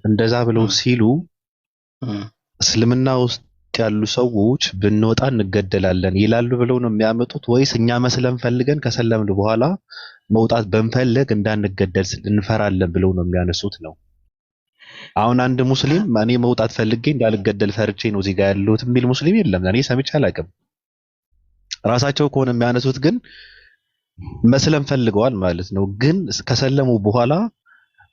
እንደዛ ብለው ሲሉ እም፣ እስልምና ውስጥ ያሉ ሰዎች ብንወጣ እንገደላለን ይላሉ ብለው ነው የሚያመጡት ወይስ እኛ መስለም ፈልገን ከሰለምን በኋላ መውጣት በንፈልግ እንዳንገደል እንፈራለን ብለው ነው የሚያነሱት ነው? አሁን አንድ ሙስሊም እኔ መውጣት ፈልጌ እንዳልገደል ፈርቼ ነው እዚህ ጋር ያለሁት የሚል ሙስሊም የለም። እኔ ሰምቼ አላውቅም። ራሳቸው ከሆነ የሚያነሱት ግን መስለም ፈልገዋል ማለት ነው። ግን ከሰለሙ በኋላ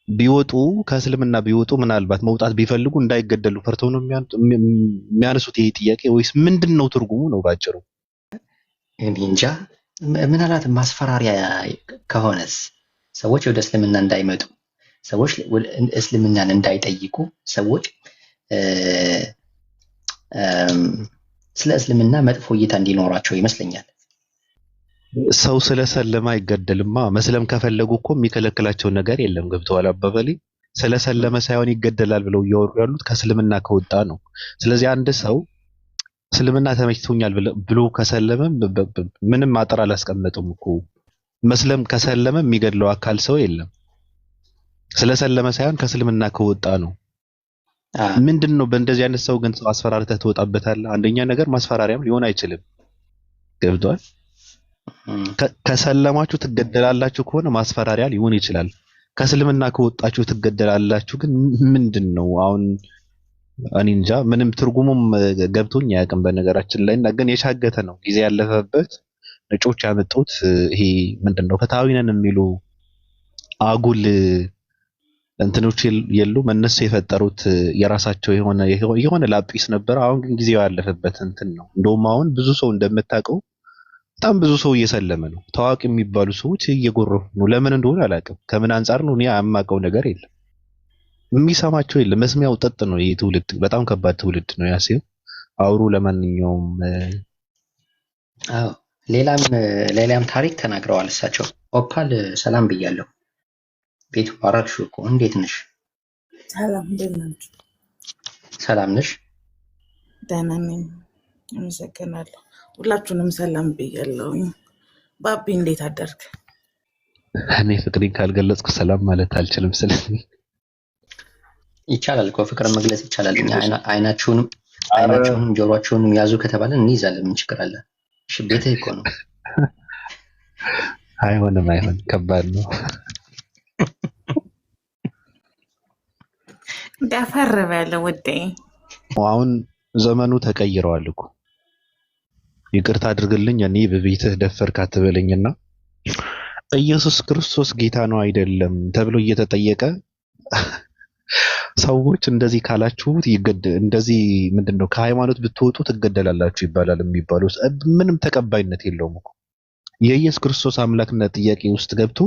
ቢወጡ ከእስልምና ቢወጡ ምናልባት መውጣት ቢፈልጉ እንዳይገደሉ ፈርተው ነው የሚያነሱት ይሄ ጥያቄ ወይስ ምንድነው ትርጉሙ ነው ባጭሩ? እኔ እንጃ። ምናልባት ማስፈራሪያ ከሆነስ ሰዎች ወደ እስልምና እንዳይመጡ፣ ሰዎች እስልምናን እንዳይጠይቁ፣ ሰዎች ስለ እስልምና መጥፎ እይታ እንዲኖራቸው ይመስለኛል። ሰው ስለሰለማ አይገደልማ። መስለም ከፈለጉ እኮ የሚከለክላቸው ነገር የለም። ገብተዋል አባባሌ? ስለሰለመ ሳይሆን ይገደላል ብለው እያወሩ ያሉት ከእስልምና ከወጣ ነው። ስለዚህ አንድ ሰው እስልምና ተመችቶኛል ብሎ ከሰለመ ምንም አጥር አላስቀመጡም እኮ። መስለም ከሰለመ የሚገድለው አካል ሰው የለም። ስለሰለመ ሳይሆን ከእስልምና ከወጣ ነው። ምንድነው በእንደዚህ አይነት ሰው ግን ሰው አስፈራርተህ ትወጣበታለህ? አንደኛ ነገር ማስፈራሪያም ሊሆን አይችልም። ገብቷል? ከሰለማችሁ ትገደላላችሁ ከሆነ ማስፈራሪያ ሊሆን ይችላል። ከእስልምና ከወጣችሁ ትገደላላችሁ ግን ምንድነው? አሁን እኔ እንጃ፣ ምንም ትርጉሙም ገብቶኝ አያውቅም በነገራችን ላይ። እና ግን የሻገተ ነው ጊዜ ያለፈበት ነጮች ያመጡት ይሄ ምንድነው ፍትሃዊ ነን የሚሉ አጉል እንትኖች የሉ እነሱ የፈጠሩት የራሳቸው የሆነ ላጲስ ነበር። አሁን ግን ጊዜው ያለፈበት እንትን ነው። እንደውም አሁን ብዙ ሰው እንደምታውቀው በጣም ብዙ ሰው እየሰለመ ነው። ታዋቂ የሚባሉ ሰዎች እየጎረፉ ነው። ለምን እንደሆነ አላውቅም። ከምን አንጻር ነው እኔ የማውቀው ነገር የለም። የሚሰማቸው የለም። መስሚያው ጠጥ ነው። ይሄ ትውልድ በጣም ከባድ ትውልድ ነው ያሲው። አውሩ። ለማንኛውም አዎ፣ ሌላም ታሪክ ተናግረዋል እሳቸው። ኦፓል ሰላም ብያለሁ። ቤቱ ባራክሹ እኮ እንዴት ነሽ? ሰላም፣ እንዴት ናችሁ? ሰላም ነሽ? ደህና ነኝ፣ አመሰግናለሁ። ሁላችሁንም ሰላም ብያለሁ። ባቢ እንዴት አደርክ? እኔ ፍቅሬን ካልገለጽኩ ሰላም ማለት አልችልም። ስለዚህ ይቻላል እኮ ፍቅር መግለጽ ይቻላል። እኛ አይናችሁንም ጆሮአችሁንም ያዙ ከተባለ እንይዛለን። ምን ችግር አለ? እሺ፣ ቤትህ እኮ ነው። አይሆንም፣ ከባድ ነው። ደፈር በለ ውዴ። አሁን ዘመኑ ተቀይረዋል እኮ። ይቅርታ አድርግልኝ እኔ በቤትህ ደፈርክ አትበለኝና ኢየሱስ ክርስቶስ ጌታ ነው አይደለም ተብሎ እየተጠየቀ ሰዎች እንደዚህ ካላችሁት እንደዚህ ምንድነው ከሃይማኖት ብትወጡ ትገደላላችሁ ይባላል የሚባለው ምንም ተቀባይነት የለውም እኮ። የኢየሱስ ክርስቶስ አምላክነት ጥያቄ ውስጥ ገብቶ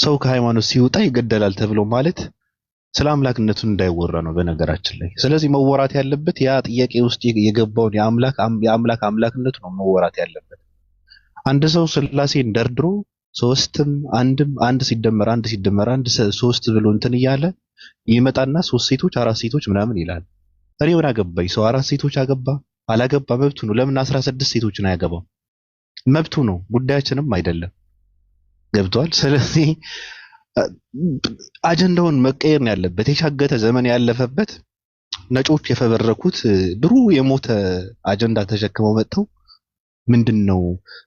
ሰው ከሃይማኖት ሲወጣ ይገደላል ተብሎ ማለት ስለ አምላክነቱ እንዳይወራ ነው በነገራችን ላይ። ስለዚህ መወራት ያለበት ያ ጥያቄ ውስጥ የገባውን የአምላክ አምላክነቱ ነው መወራት ያለበት። አንድ ሰው ስላሴን ደርድሮ ሶስትም አንድ ሲደመር አንድ ሶስት ብሎ እንትን እያለ ይመጣና ሶስት ሴቶች አራት ሴቶች ምናምን ይላል። እኔ ምን አገባኝ? ሰው አራት ሴቶች አገባ አላገባ መብቱ ነው። ለምን 16 ሴቶችን አያገባም? መብቱ ነው፣ ጉዳያችንም አይደለም። ገብቷል? ስለዚህ አጀንዳውን መቀየር ነው ያለበት። የሻገተ ዘመን ያለፈበት ነጮች የፈበረኩት ድሮ የሞተ አጀንዳ ተሸክመው መጥተው ምንድነው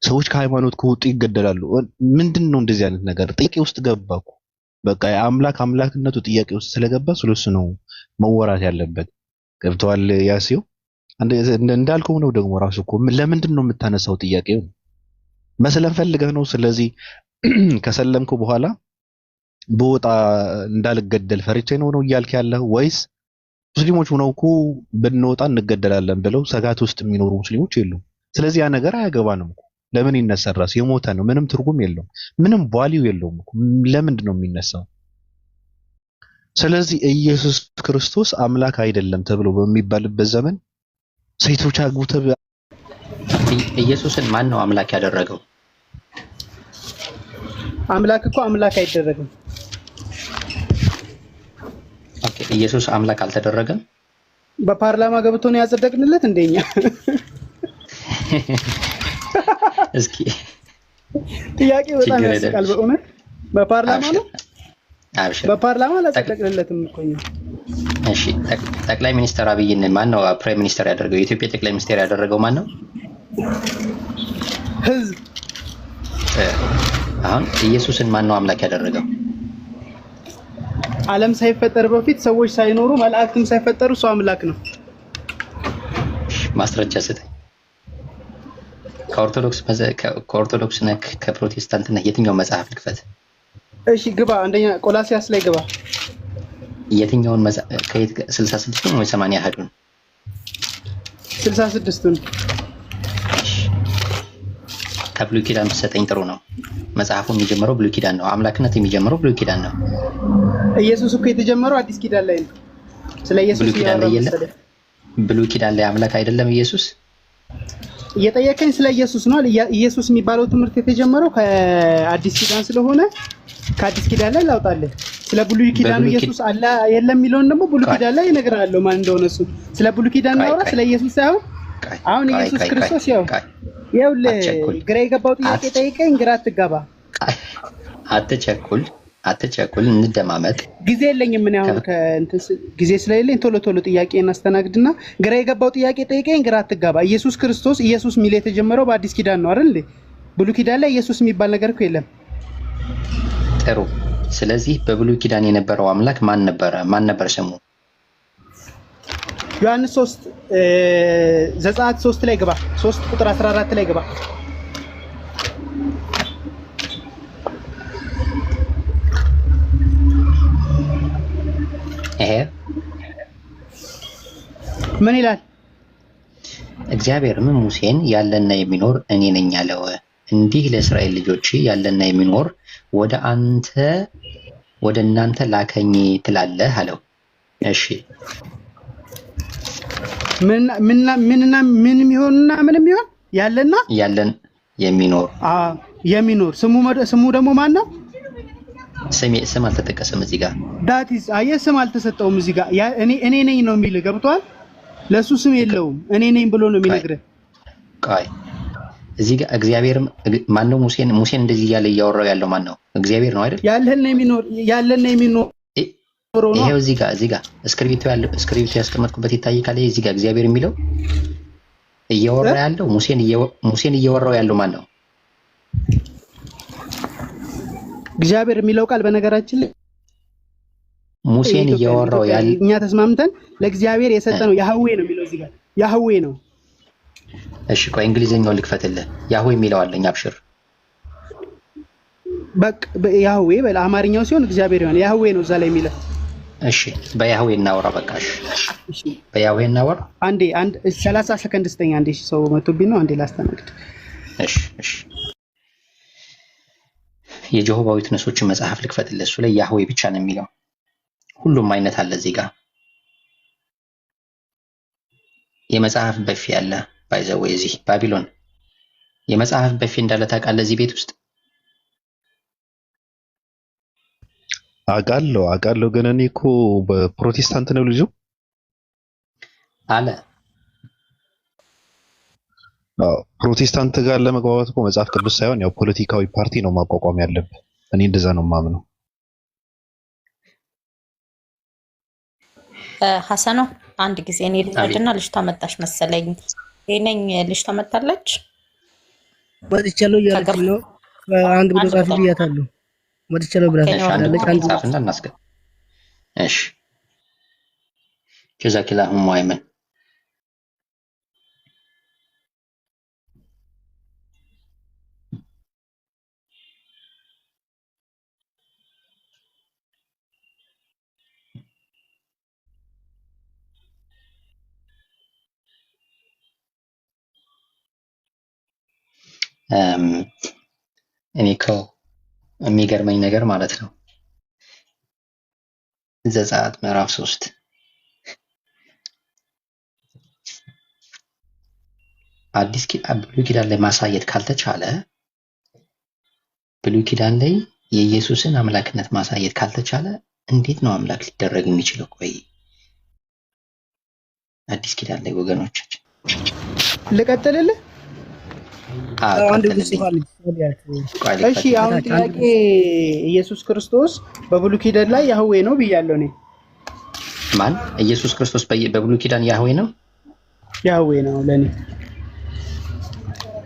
ሰዎች ከሃይማኖት ከወጡ ይገደላሉ። ምንድነው እንደዚህ አይነት ነገር ጥያቄ ውስጥ ገባኩ። በቃ አምላክነቱ ጥያቄ ውስጥ ስለገባ ስለሱ ነው መወራት ያለበት። ገብቷል? ያሲው እንዳልከው ነው ደግሞ ራሱ እኮ ለምንድን ነው የምታነሳው ጥያቄው? መስለም ፈልገህ ነው። ስለዚህ ከሰለምኩ በኋላ በወጣ እንዳልገደል ፈርቼ ነው እያልክ ያለው ወይስ ሙስሊሞች ሆነው እኮ ብንወጣ እንገደላለን ብለው ሰጋት ውስጥ የሚኖሩ ሙስሊሞች የሉም። ስለዚህ ያ ነገር አያገባንም እኮ። ለምን ይነሳል? ራሱ የሞተ ነው፣ ምንም ትርጉም የለውም፣ ምንም ቫልዩ የለውም እኮ። ለምንድን ነው የሚነሳው? ስለዚህ ኢየሱስ ክርስቶስ አምላክ አይደለም ተብሎ በሚባልበት ዘመን ሴቶች አግብተው ኢየሱስን ማን ነው አምላክ ያደረገው? አምላክ እኮ አምላክ አይደረግም። ኦኬ፣ ኢየሱስ አምላክ አልተደረገም። በፓርላማ ገብቶ ነው ያጸደቅንለት እንደኛ። እስኪ ጥያቄ በጣም ያስቃል በእውነት። በፓርላማ ነው አብሽር። በፓርላማ አላጸደቅንለትም እኮ እኛ። እሺ ጠቅላይ ሚኒስትር አብይን ማን ነው ፕራይም ሚኒስተር ያደረገው? የኢትዮጵያ ጠቅላይ ሚኒስትር ያደረገው ማን ነው? ህዝብ። አሁን ኢየሱስን ማን ነው አምላክ ያደረገው? ዓለም ሳይፈጠር በፊት ሰዎች ሳይኖሩ መላእክትም ሳይፈጠሩ እሱ አምላክ ነው። ማስረጃ ስጠኝ። ከኦርቶዶክስ ነህ ከፕሮቴስታንት ነህ? የትኛው መጽሐፍ ልክፈት? እሺ ግባ። አንደኛ ቆላሲያስ ላይ ግባ። የትኛውን ከየት 66 ወይ 80 አሐዱን? 66ቱን ከብሉይ ኪዳን ብትሰጠኝ ጥሩ ነው። መጽሐፉ የሚጀምረው ብሉይ ኪዳን ነው። አምላክነት የሚጀምረው ብሉይ ኪዳን ነው። ኢየሱስ እኮ የተጀመረው አዲስ ኪዳን ላይ ነው። ስለ ኢየሱስ ብሉይ ኪዳን ላይ የለም። ብሉይ ኪዳን ላይ አምላክ አይደለም ኢየሱስ። እየጠየቀኝ ስለ ኢየሱስ ነው። ኢየሱስ የሚባለው ትምህርት የተጀመረው ከአዲስ ኪዳን ስለሆነ ከአዲስ ኪዳን ላይ ላውጣልህ። ስለ ብሉይ ኪዳኑ ኢየሱስ አለ የለም የሚለውን ደግሞ ብሉይ ኪዳን ላይ እነግርሃለሁ ማን እንደሆነ እሱ። ስለ ብሉይ ኪዳን ነው ስለ ኢየሱስ ሳይሆን አሁን ኢየሱስ ክርስቶስ ይኸውልህ ግራ የገባው ጥያቄ ጠይቀኝ፣ ግራ አትጋባ። አትቸኩል፣ እንደማመጥ። ጊዜ የለኝም ምን አሁን ጊዜ ስለሌለኝ ቶሎ ቶሎ ጥያቄ እናስተናግድና ግራ የገባው ጥያቄ ጠይቀኝ፣ ግራ አትጋባ። ኢየሱስ ክርስቶስ ኢየሱስ ሚል የተጀመረው በአዲስ ኪዳን ነው አይደል? ብሉይ ኪዳን ላይ ኢየሱስ የሚባል ነገር እኮ የለም። ጥሩ። ስለዚህ በብሉይ ኪዳን የነበረው አምላክ ማን ነበር ስሙ? ዮሐንስ 3 ዘጸአት 3 ላይ ግባ። 3 ቁጥር 14 ላይ ግባ። ይሄ ምን ይላል? እግዚአብሔርም ሙሴን ያለና የሚኖር እኔ ነኝ አለው። እንዲህ ለእስራኤል ልጆች ያለና የሚኖር ወደ እናንተ ላከኝ ትላለህ አለው። እሺ ምንም ይሆንና ምንም ይሆን ያለን የሚኖር ስሙ ደግሞ ማን ነው? ስም አልተጠቀሰም እዚህ ጋር። ዳቲስ አየህ፣ ስም አልተሰጠውም እዚህ ጋር። እኔ ነኝ ነው የሚል ገብቷል። ለሱ ስም የለውም። እኔ ነኝ ብሎ ነው የሚነግርህ። ቆይ እዚህ ጋር እግዚአብሔርም ማን ነው? ሙሴን እንደዚህ እያለ እያወራው ያለው ማን ነው? እግዚአብሔር ነው አይደል? ያለና የሚኖር ይሄው እዚህ ጋር እስክሪብቶ ያስቀመጥኩበት ይታይካል። እዚህ ጋር እግዚአብሔር የሚለው እያወራ ያለው ሙሴን እያወራው ያለው ማን ነው? እግዚአብሔር የሚለው ቃል በነገራችን ላይ ሙሴን እያወራው ያለው እኛ ተስማምተን ለእግዚአብሔር የሰጠነው ያህዌ ነው የሚለው እዚህ ጋር ያህዌ ነው። እሺ ቆይ እንግሊዘኛውን ልክፈትልህ። ያህዌ የሚለው አለኝ። አብሽር በቃ ያህዌ በአማርኛው ሲሆን እግዚአብሔር ይሆናል። ያህዌ ነው እዛ ላይ የሚለው። እሺ በያህዌ እናወራ። በቃ እሺ በያህዌ እናወራ። አንዴ 30 ሰከንድ ስጠኝ። አንዴ ሰው መቶብኝ ነው። አንዴ ላስተናግድ። እሺ የጀሆባ ዊትነሶችን መጽሐፍ ልክፈትልህ። እሱ ላይ ያህዌ ብቻ ነው የሚለው። ሁሉም አይነት አለ እዚህ ጋር። የመጽሐፍ በፊ አለ ባይዘው እዚህ ባቢሎን የመጽሐፍ በፊ እንዳለ ታውቃለህ? እዚህ ቤት ውስጥ አውቃለሁ ግን እኔ እኮ በፕሮቴስታንት ነው ልጁ አለ። ፕሮቴስታንት ጋር ለመግባባት እኮ መጽሐፍ ቅዱስ ሳይሆን ያው ፖለቲካዊ ፓርቲ ነው ማቋቋም ያለብህ። እኔ እንደዛ ነው የማምነው። ሐሰኖ አንድ ጊዜ እኔ ልጅና ልጅ ታመጣሽ መሰለኝ። የኔኝ ልጅ ታመጣለች ወጥቻለሁ እያለች ነው። አንድ ብሎ ጻፍ ብያታለሁ። ወጥቻለሁ ብላለች። አንድ ጻፍና እናስገባ። እሺ ጀዛኪላሁ ሙአይመን። እኔ እኮ የሚገርመኝ ነገር ማለት ነው ዘጸአት ምዕራፍ 3 ብሉይ ኪዳን ላይ ማሳየት ካልተቻለ ብሉይ ኪዳን ላይ የኢየሱስን አምላክነት ማሳየት ካልተቻለ እንዴት ነው አምላክ ሊደረግ የሚችለው? ቆይ አዲስ ኪዳን ላይ ወገኖቻችን ልቀጥልልህ። አንድ ግጽ ፋል እሺ አሁን ጥያቄ ኢየሱስ ክርስቶስ በብሉይ ኪዳን ላይ ያህዌ ነው ብያለሁ እኔ። ማን? ኢየሱስ ክርስቶስ በብሉይ ኪዳን ያህዌ ነው? ያህዌ ነው ለኔ።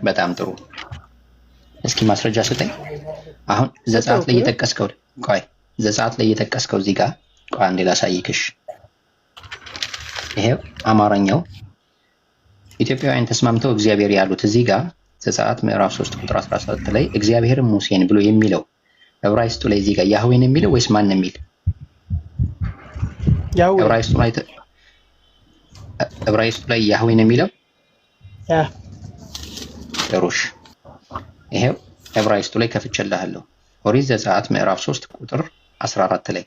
በጣም ጥሩ። እስኪ ማስረጃ ስጠኝ። አሁን ዘጸአት ላይ እየጠቀስከው ዘጸአት ላይ እየጠቀስከው እዚህ ጋር አንዴ ላሳይክሽ። ይሄው አማርኛው ኢትዮጵያውያን ተስማምተው እግዚአብሔር ያሉት እዚህ ጋር ዘጸአት ምዕራፍ 3 ቁጥር 17 ላይ እግዚአብሔርም ሙሴን ብሎ የሚለው ዕብራይስጡ ላይ እዚህ ጋር ያህዌን የሚለው ወይስ ማን የሚል? ያህዌ። ዕብራይስጡ ላይ ያህዌን የሚለው ጥሩሽ። ይሄው ዕብራይስጡ ላይ ከፍቼልሃለሁ። ኦሪት ዘጸአት ምዕራፍ 3 ቁጥር 14 ላይ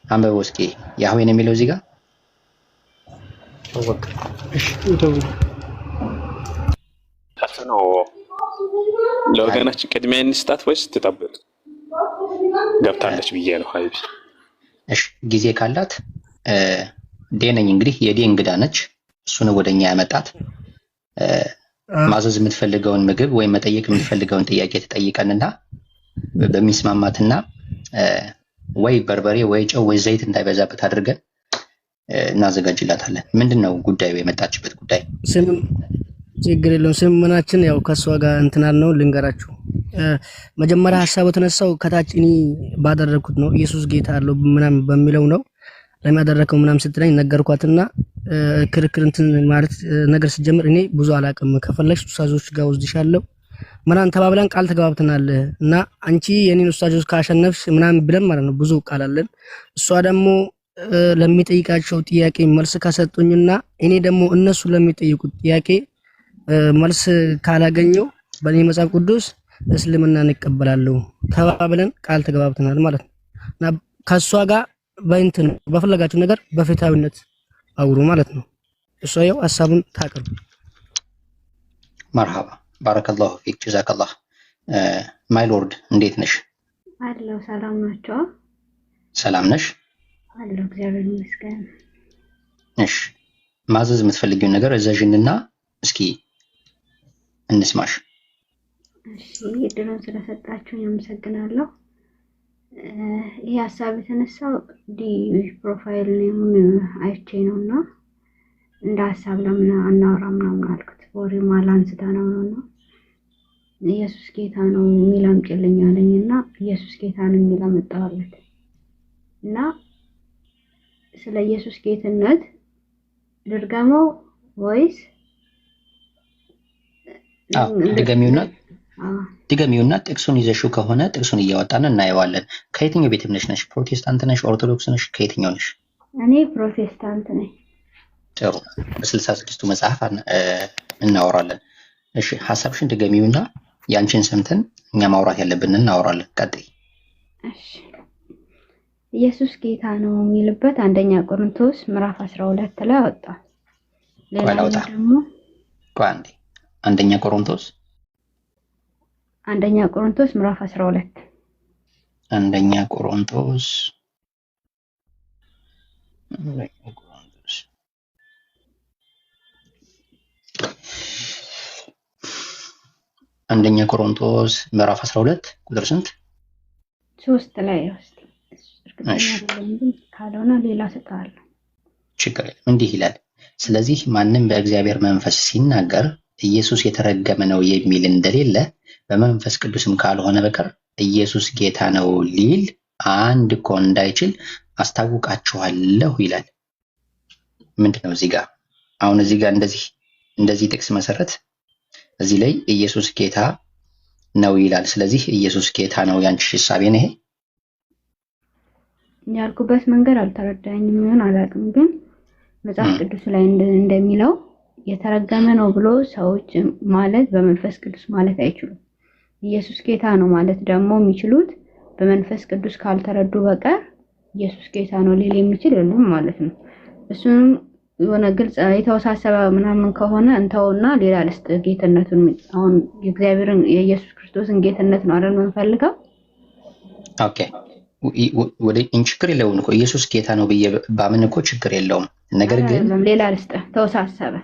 አንበበው እስኪ ያህዌን የሚለው እዚህ ጋር ነው። ለወገናችን ቅድሚያ እንስጣት ወይስ ትጠብቅ? ገብታለች ብዬ ነው። ሀይቢ እሺ፣ ጊዜ ካላት ዴነኝ እንግዲህ የዴ እንግዳ ነች። እሱን ወደኛ ያመጣት ማዘዝ የምትፈልገውን ምግብ ወይም መጠየቅ የምትፈልገውን ጥያቄ ተጠይቀንና በሚስማማትና ወይ በርበሬ ወይ ጨው ወይ ዘይት እንዳይበዛበት አድርገን እናዘጋጅላታለን። ምንድነው ጉዳዩ? የመጣችበት ጉዳይ ችግር የለውም። ስምምናችን ያው ከሷ ጋር እንትናል ነው። ልንገራችሁ መጀመሪያ ሐሳቡ ተነሳው ከታች እኔ ባደረኩት ነው። ኢየሱስ ጌታ አለው ምናምን በሚለው ነው። ለማደረከው ምናምን ስትለኝ ነገርኳትና ክርክር እንትን ማለት ነገር ሲጀምር እኔ ብዙ አላቅም ከፈለግሽ ኡስታዞች ጋር ወስድሻለሁ ምናምን ተባብለን ቃል ተገባብተናል እና አንቺ የኔን ኡስታዞች ካሸነፍሽ ምናምን ብለን ማለት ነው ብዙ ቃል አለን። እሷ ደግሞ ለሚጠይቃቸው ጥያቄ መልስ ካሰጡኝና እኔ ደግሞ እነሱ ለሚጠይቁት ጥያቄ መልስ ካላገኘው በእኔ መጽሐፍ ቅዱስ እስልምና እንቀበላለሁ ተባብለን ቃል ተገባብተናል ማለት ነው እና ከሷ ጋር በእንትን በፈለጋችሁ ነገር በፍትሃዊነት አውሩ ማለት ነው። እሷ ያው ሐሳቡን ታቀርብ። መርሃባ ባረከላሁ ፊክ ጀዛከላህ። ማይ ሎርድ እንዴት ነሽ? አለሁ። ሰላም ናቸው? ሰላም ነሽ? አለሁ እግዚአብሔር ይመስገን። እሺ ማዘዝ የምትፈልጊውን ነገር እዘዥንና እስኪ እንስማሽ። እሺ እድሉን ስለሰጣችሁኝ አመሰግናለሁ። ይህ ሀሳብ የተነሳው ፕሮፋይል ኔሙን አይቼ ነውና እንደ ሀሳብ ለምን አናወራም ምናምን አልኩት። ወሬ ማላ አንስታ ነውና ኢየሱስ ጌታ ነው የሚል አምጪልኝ አለኝና ኢየሱስ ጌታ ነው የሚል አመጣሁለት እና ስለ ኢየሱስ ጌትነት ድርገመው ወይስ ድገሚውና ጥቅሱን ይዘሽው ከሆነ ጥቅሱን እያወጣን እናየዋለን። ከየትኛው ቤተ እምነት ነሽ? ፕሮቴስታንት ነሽ? ኦርቶዶክስ ነሽ? ከየትኛው ነሽ? እኔ ፕሮቴስታንት ነኝ። ጥሩ። በ66ቱ መጽሐፍ እናወራለን። እሺ ሐሳብሽን ድገሚውና ያንቺን ሰምተን እኛ ማውራት ያለብን እናወራለን። ቀጥይ። እሺ ኢየሱስ ጌታ ነው የሚልበት አንደኛ ቆሮንቶስ ምዕራፍ 12 ላይ አወጣ። ሌላው ደግሞ አንደኛ ቆሮንቶስ ምዕራፍ 12 አንደኛ ቆሮንቶስ ምዕራፍ 12 ቁጥር ስንት? 3 ላይ እስቲ ካልሆነ ሌላ ሰጣለሁ። ችግር የለም። እንዲህ ይላል፣ ስለዚህ ማንም በእግዚአብሔር መንፈስ ሲናገር ኢየሱስ የተረገመ ነው የሚል እንደሌለ በመንፈስ ቅዱስም ካልሆነ በቀር ኢየሱስ ጌታ ነው ሊል አንድ እኮ እንዳይችል አስታውቃችኋለሁ ይላል። ምንድነው እዚህ ጋር? አሁን እዚህ ጋር እንደዚህ ጥቅስ መሰረት እዚህ ላይ ኢየሱስ ጌታ ነው ይላል። ስለዚህ ኢየሱስ ጌታ ነው ያንቺ ሐሳቤ ነው ይሄ? ያልኩበት መንገድ አልተረዳኝም ይሆን አላውቅም፣ ግን መጽሐፍ ቅዱስ ላይ እንደሚለው የተረገመ ነው ብሎ ሰዎች ማለት በመንፈስ ቅዱስ ማለት አይችሉም። ኢየሱስ ጌታ ነው ማለት ደግሞ የሚችሉት በመንፈስ ቅዱስ ካልተረዱ በቀር ኢየሱስ ጌታ ነው ሊል የሚችል የለም ማለት ነው። እሱንም የሆነ ግልጽ የተወሳሰበ ምናምን ከሆነ እንተውና ሌላ ልስጥ። ጌትነቱን አሁን የእግዚአብሔርን የኢየሱስ ክርስቶስን ጌትነት ነው አይደል የምንፈልገው? ኦኬ ወደ ችግር የለውም እኮ ኢየሱስ ጌታ ነው ብዬ ባምን እኮ ችግር የለውም። ነገር ግን ሌላ ልስጥ ተወሳሰበ።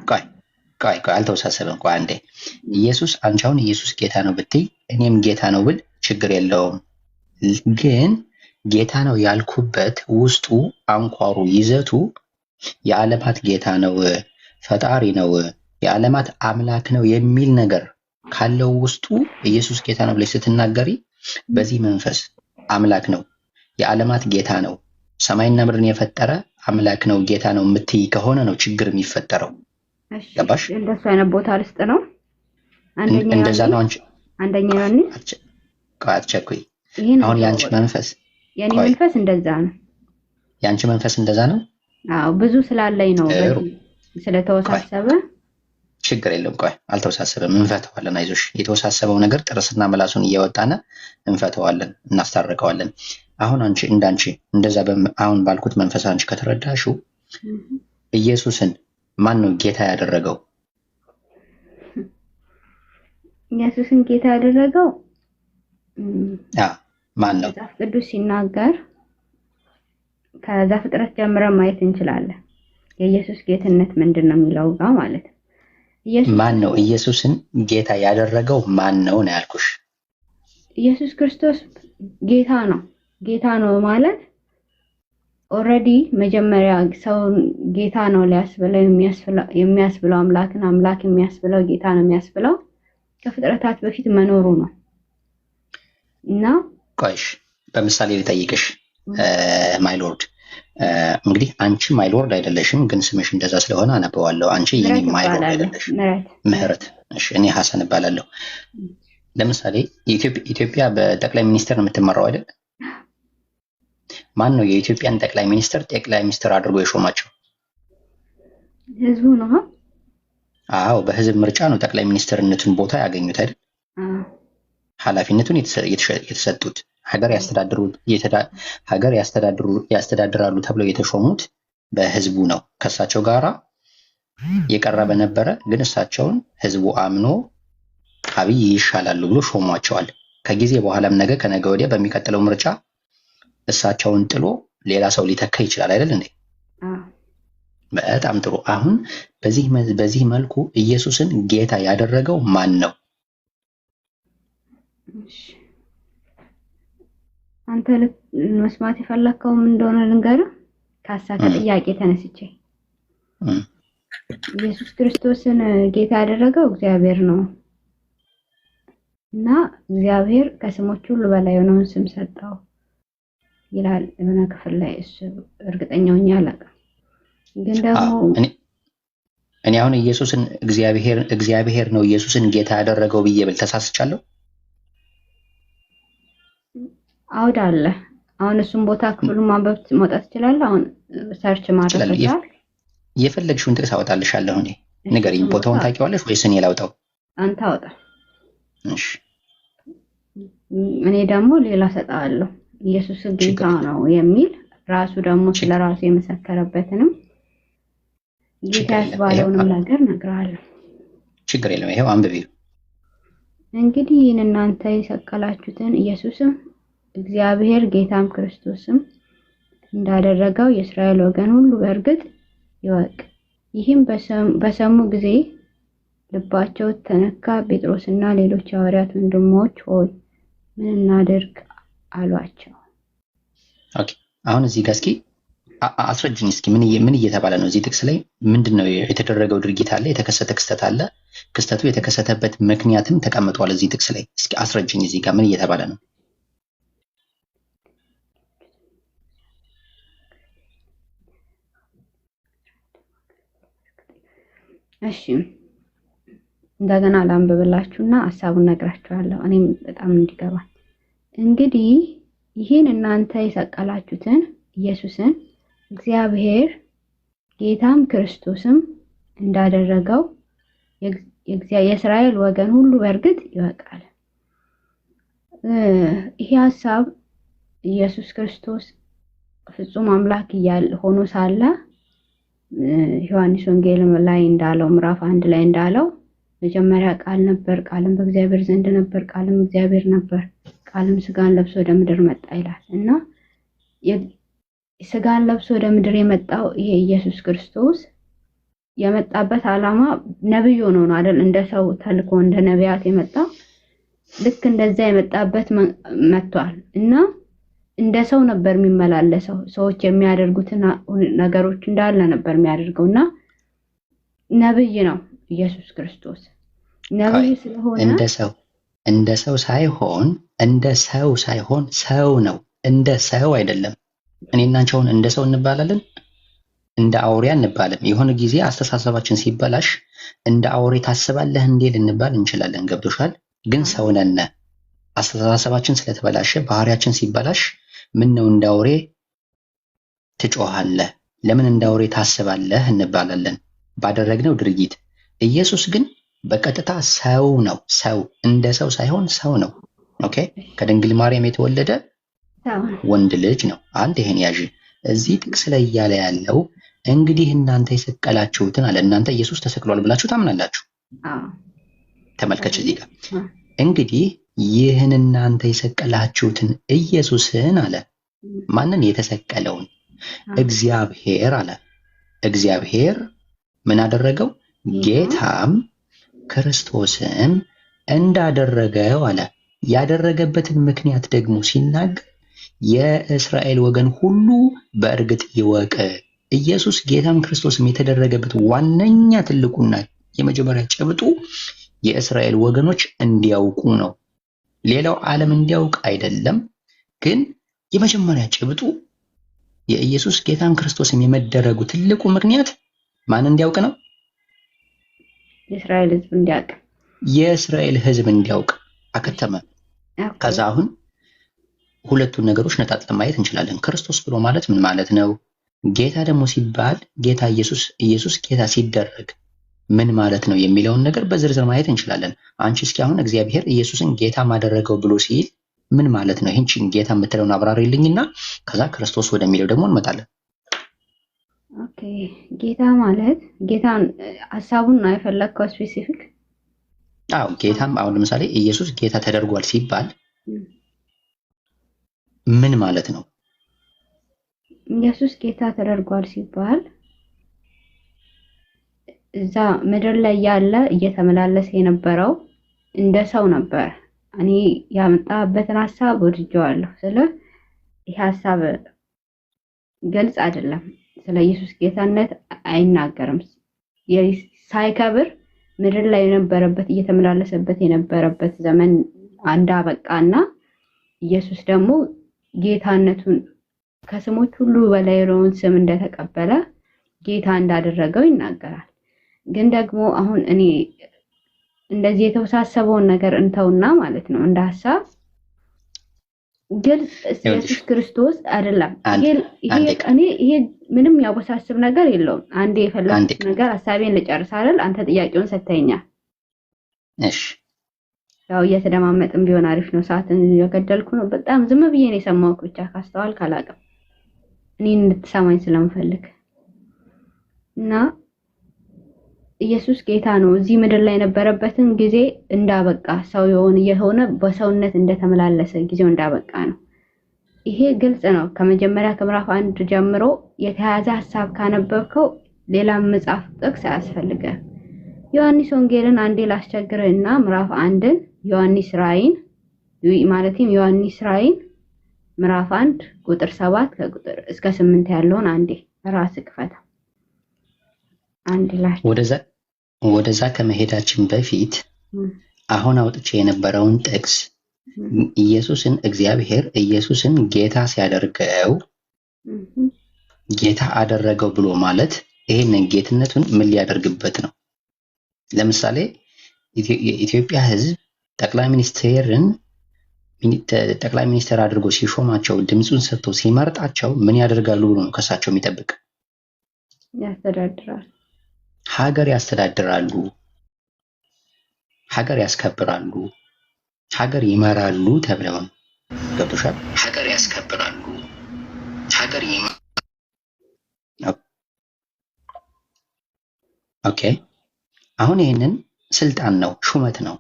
ቆይ አልተወሳሰበም። ቆይ አንዴ ኢየሱስ አንቺ አሁን ኢየሱስ ጌታ ነው ብትይ እኔም ጌታ ነው ብል ችግር የለውም። ግን ጌታ ነው ያልኩበት ውስጡ አንኳሩ ይዘቱ የዓለማት ጌታ ነው፣ ፈጣሪ ነው፣ የዓለማት አምላክ ነው የሚል ነገር ካለው ውስጡ ኢየሱስ ጌታ ነው ብለሽ ስትናገሪ በዚህ መንፈስ አምላክ ነው፣ የዓለማት ጌታ ነው፣ ሰማይና ምድርን የፈጠረ አምላክ ነው፣ ጌታ ነው የምትይ ከሆነ ነው ችግር የሚፈጠረው። ገባሽ? እንደሱ አይነት ቦታ ልስጥ ነው። እንደዛ ነው። አንደኛ ነው። አትቸኩይ። አሁን ያንቺ መንፈስ የኔ መንፈስ እንደዛ ነው። ያንቺ መንፈስ እንደዛ ነው። አዎ ብዙ ስላለኝ ነው። ስለተወሳሰበ ችግር የለም። ቆይ አልተወሳሰበም፣ እንፈተዋለን። አይዞሽ። የተወሳሰበው ነገር ጥርስና ምላሱን እየወጣነ እንፈተዋለን፣ እናስታርቀዋለን። አሁን አንቺ እንዳንቺ እንደዛ አሁን ባልኩት መንፈስ አንቺ ከተረዳሽው ኢየሱስን ማን ነው ጌታ ያደረገው? ኢየሱስን ጌታ ያደረገው ማን ነው? መጽሐፍ ቅዱስ ሲናገር ከዛ ፍጥረት ጀምረን ማየት እንችላለን። የኢየሱስ ጌትነት ምንድነው የሚለው ጋር ማለት ነው። ማን ነው ኢየሱስን ጌታ ያደረገው? ማን ነው ነው ያልኩሽ። ኢየሱስ ክርስቶስ ጌታ ነው። ጌታ ነው ማለት ኦልሬዲ መጀመሪያ ሰው ጌታ ነው ሊያስብለው የሚያስብለው አምላክን አምላክ የሚያስብለው ጌታ ነው የሚያስብለው ከፍጥረታት በፊት መኖሩ ነው። እና ቆይሽ በምሳሌ ልጠይቅሽ ማይ ሎርድ። እንግዲህ አንቺ ማይ ሎርድ አይደለሽም፣ ግን ስምሽ እንደዛ ስለሆነ አነበዋለሁ። አንቺ የኔ ማይ ሎርድ አይደለሽም። ምህረት። እሺ እኔ ሐሰን እባላለሁ። ለምሳሌ ኢትዮጵያ በጠቅላይ ሚኒስትር ነው የምትመራው አይደል? ማን ነው የኢትዮጵያን ጠቅላይ ሚኒስትር አድርጎ የሾማቸው? ህዝቡ ነው። አዎ በህዝብ ምርጫ ነው ጠቅላይ ሚኒስትርነቱን ቦታ ያገኙት አይደል? ኃላፊነቱን የተሰጡት ሀገር ያስተዳድራሉ ተብለው የተሾሙት በህዝቡ ነው። ከእሳቸው ጋራ የቀረበ ነበረ፣ ግን እሳቸውን ህዝቡ አምኖ አብይ ይሻላሉ ብሎ ሾሟቸዋል። ከጊዜ በኋላም ነገ ከነገ ወዲያ በሚቀጥለው ምርጫ እሳቸውን ጥሎ ሌላ ሰው ሊተካ ይችላል አይደል እንዴ? በጣም ጥሩ። አሁን በዚህ መልኩ ኢየሱስን ጌታ ያደረገው ማን ነው? አንተ መስማት የፈለከው ምን እንደሆነ ልንገርህ። ከጥያቄ ተነስቼ ኢየሱስ ክርስቶስን ጌታ ያደረገው እግዚአብሔር ነው እና እግዚአብሔር ከስሞች ሁሉ በላይ የሆነውን ስም ሰጠው ይላል የሆነ ክፍል ላይ። እሱ እርግጠኛ ሆኜ አላውቅም፣ ግን ደግሞ እኔ አሁን ኢየሱስን እግዚአብሔር ነው ኢየሱስን ጌታ ያደረገው ብዬ ብል ተሳስቻለሁ? አውድ አለ። አሁን እሱን ቦታ ክፍሉን ማንበብ መውጣት ይችላል። አሁን ሰርች ማድረግ ይችላል። የፈለግሽውን ጥቅስ አወጣልሻለሁ። እኔ ንገሪኝ። ቦታውን ታውቂዋለሽ ወይስ እኔ ላውጣው? አንተ አውጣ። እሺ እኔ ደግሞ ሌላ ሰጣለሁ። ኢየሱስ ጌታ ነው የሚል ራሱ ደግሞ ስለራሱ የመሰከረበትንም ጌታ ያስባለውንም ነገር ነግራለሁ። ችግር የለም። ይሄው አንብቢው። እንግዲህ እናንተ የሰቀላችሁትን ኢየሱስም እግዚአብሔር ጌታም ክርስቶስም እንዳደረገው የእስራኤል ወገን ሁሉ በእርግጥ ይወቅ። ይህም በሰሙ ጊዜ ልባቸው ተነካ። ጴጥሮስና ሌሎች ሐዋርያት ወንድሞች ሆይ ምን እናድርግ አሏቸው። ኦኬ አሁን እዚህ ጋር እስኪ አስረጅኝ እስኪ ምን እየተባለ ነው? እዚህ ጥቅስ ላይ ምንድነው የተደረገው ድርጊት አለ፣ የተከሰተ ክስተት አለ፣ ክስተቱ የተከሰተበት ምክንያትም ተቀምጧል እዚህ ጥቅስ ላይ። እስኪ አስረጅኝ እዚህ ጋር ምን እየተባለ ነው? እሺ እንደገና ላንብብላችሁና ሐሳቡን ነግራችኋለሁ እኔም በጣም እንዲገባኝ። እንግዲህ ይህን እናንተ የሰቀላችሁትን ኢየሱስን እግዚአብሔር ጌታም ክርስቶስም እንዳደረገው የእስራኤል ወገን ሁሉ በእርግጥ ይወቃል። ይሄ ሐሳብ ኢየሱስ ክርስቶስ ፍጹም አምላክ ሆኖ ሳለ ዮሐንስ ወንጌል ላይ እንዳለው ምዕራፍ 1 ላይ እንዳለው መጀመሪያ ቃል ነበር፣ ቃልም በእግዚአብሔር ዘንድ ነበር፣ ቃልም እግዚአብሔር ነበር፣ ቃልም ስጋን ለብሶ ወደ ምድር መጣ ይላል እና ስጋን ለብሶ ወደ ምድር የመጣው ይሄ ኢየሱስ ክርስቶስ የመጣበት ዓላማ ነብይ ሆኖ ነው አይደል? እንደ ሰው ተልኮ እንደ ነቢያት የመጣ ልክ እንደዛ የመጣበት መጥቷል እና እንደ ሰው ነበር የሚመላለሰው። ሰዎች የሚያደርጉትን ነገሮች እንዳለ ነበር የሚያደርገውና ነብይ ነው ኢየሱስ ክርስቶስ። ነብይ ስለሆነ እንደ ሰው ሳይሆን ሰው ነው። እንደ ሰው አይደለም። እኔና አንቺ አሁን እንደ ሰው እንባላለን፣ እንደ አውሬ እንባልም። የሆነ ጊዜ አስተሳሰባችን ሲበላሽ እንደ አውሬ ታስባለህ እንዴ ልንባል እንችላለን። ገብቶሻል? ግን ሰው ነን። አስተሳሰባችን ስለተበላሸ ባህሪያችን ሲበላሽ ምን ነው እንደ አውሬ ትጮሃለህ፣ ለምን እንደ አውሬ ታስባለህ እንባላለን ባደረግነው ድርጊት። ኢየሱስ ግን በቀጥታ ሰው ነው። ሰው እንደ ሰው ሳይሆን ሰው ነው። ኦኬ፣ ከድንግል ማርያም የተወለደ ወንድ ልጅ ነው። አንድ ይሄን ያዥ። እዚህ ጥቅስ ላይ እያለ ያለው እንግዲህ እናንተ የሰቀላችሁትን አለ። እናንተ ኢየሱስ ተሰቅሏል ብላችሁ ታምናላችሁ? ተመልከች እዚህ ጋር እንግዲህ ይህን እናንተ የሰቀላችሁትን ኢየሱስን አለ። ማንን? የተሰቀለውን እግዚአብሔር አለ። እግዚአብሔር ምን አደረገው? ጌታም ክርስቶስም እንዳደረገው አለ። ያደረገበትን ምክንያት ደግሞ ሲናገር የእስራኤል ወገን ሁሉ በእርግጥ ይወቅ። ኢየሱስ ጌታም ክርስቶስም የተደረገበት ዋነኛ ትልቁና የመጀመሪያ ጭብጡ የእስራኤል ወገኖች እንዲያውቁ ነው። ሌላው ዓለም እንዲያውቅ አይደለም። ግን የመጀመሪያ ጭብጡ የኢየሱስ ጌታም ክርስቶስም የመደረጉ ትልቁ ምክንያት ማን እንዲያውቅ ነው? የእስራኤል ሕዝብ እንዲያውቅ። የእስራኤል ሕዝብ እንዲያውቅ አከተመ። ከዛ አሁን ሁለቱን ነገሮች ነጣጥለን ማየት እንችላለን። ክርስቶስ ብሎ ማለት ምን ማለት ነው? ጌታ ደግሞ ሲባል ጌታ ኢየሱስ ጌታ ሲደረግ ምን ማለት ነው የሚለውን ነገር በዝርዝር ማየት እንችላለን። አንቺ እስኪ አሁን እግዚአብሔር ኢየሱስን ጌታ ማደረገው ብሎ ሲል ምን ማለት ነው? ይህን ጌታ የምትለውን አብራሪልኝና ከዛ ክርስቶስ ወደሚለው ደግሞ እንመጣለን። ኦኬ፣ ጌታ ማለት ጌታን ሐሳቡን ነው የፈለግከው ስፔሲፊክ? አዎ፣ ጌታም አሁን ለምሳሌ ኢየሱስ ጌታ ተደርጓል ሲባል ምን ማለት ነው? ኢየሱስ ጌታ ተደርጓል ሲባል እዛ ምድር ላይ ያለ እየተመላለሰ የነበረው እንደ ሰው ነበር። እኔ ያመጣበትን ሐሳብ ወድጄዋለሁ። ይህ ሐሳብ ግልጽ አይደለም። ስለ ኢየሱስ ጌታነት አይናገርም። ሳይከብር ምድር ላይ የነበረበት እየተመላለሰበት የነበረበት ዘመን እንዳበቃና ኢየሱስ ደግሞ ጌታነቱን ከስሞች ሁሉ በላይ የሆነውን ስም እንደተቀበለ ጌታ እንዳደረገው ይናገራል። ግን ደግሞ አሁን እኔ እንደዚህ የተወሳሰበውን ነገር እንተውና ማለት ነው እንደ ሐሳብ ግልጽ ኢየሱስ ክርስቶስ አይደለም። ይሄ ምንም ያወሳስብ ነገር የለውም። አንዴ የፈለኩት ነገር ሐሳቤን ልጨርስ አይደል? አንተ ጥያቄውን ሰተኛል። እሺ፣ ያው እየተደማመጥን ቢሆን አሪፍ ነው። ሰዓትን እየገደልኩ ነው። በጣም ዝም ብዬ ነው የሰማሁት፣ ብቻ ካስተዋል ካላቀም እኔን እንድትሰማኝ ስለምፈልግ እና ኢየሱስ ጌታ ነው። እዚህ ምድር ላይ የነበረበትን ጊዜ እንዳበቃ ሰው የሆነ በሰውነት እንደተመላለሰ ጊዜው እንዳበቃ ነው። ይሄ ግልጽ ነው። ከመጀመሪያ ከምዕራፍ 1 ጀምሮ የተያዘ ሐሳብ ካነበብከው ሌላ መጽሐፍ ጥቅስ አያስፈልግም። ዮሐንስ ወንጌልን አንዴ ላስቸግርህና ምዕራፍ 1ን ዮሐንስ ራእይን ምዕራፍ 1 ቁጥር 7 ከቁጥር እስከ 8 ያለውን አንዴ ራስህ ክፈታ። አንድ ላይ ወደዛ ከመሄዳችን በፊት አሁን አውጥቼ የነበረውን ጥቅስ እግዚአብሔር ኢየሱስን ጌታ ሲያደርገው ጌታ አደረገው ብሎ ማለት ይሄንን ጌትነቱን ምን ሊያደርግበት ነው? ለምሳሌ የኢትዮጵያ ሕዝብ ጠቅላይ ሚኒስትር አድርጎ ሲሾማቸው ድምፁን ሰጥቶ ሲመርጣቸው ምን ያደርጋሉ ብሎ ነው ከሳቸው የሚጠብቅ? ያስተዳድራል። ሀገር ያስተዳድራሉ፣ ሀገር ያስከብራሉ፣ ሀገር ይመራሉ ተብለው ነው። ገብቶሻል? ሀገር ያስከብራሉ፣ ሀገር ይመራሉ። ኦኬ፣ አሁን ይሄንን ስልጣን ነው፣ ሹመት ነው።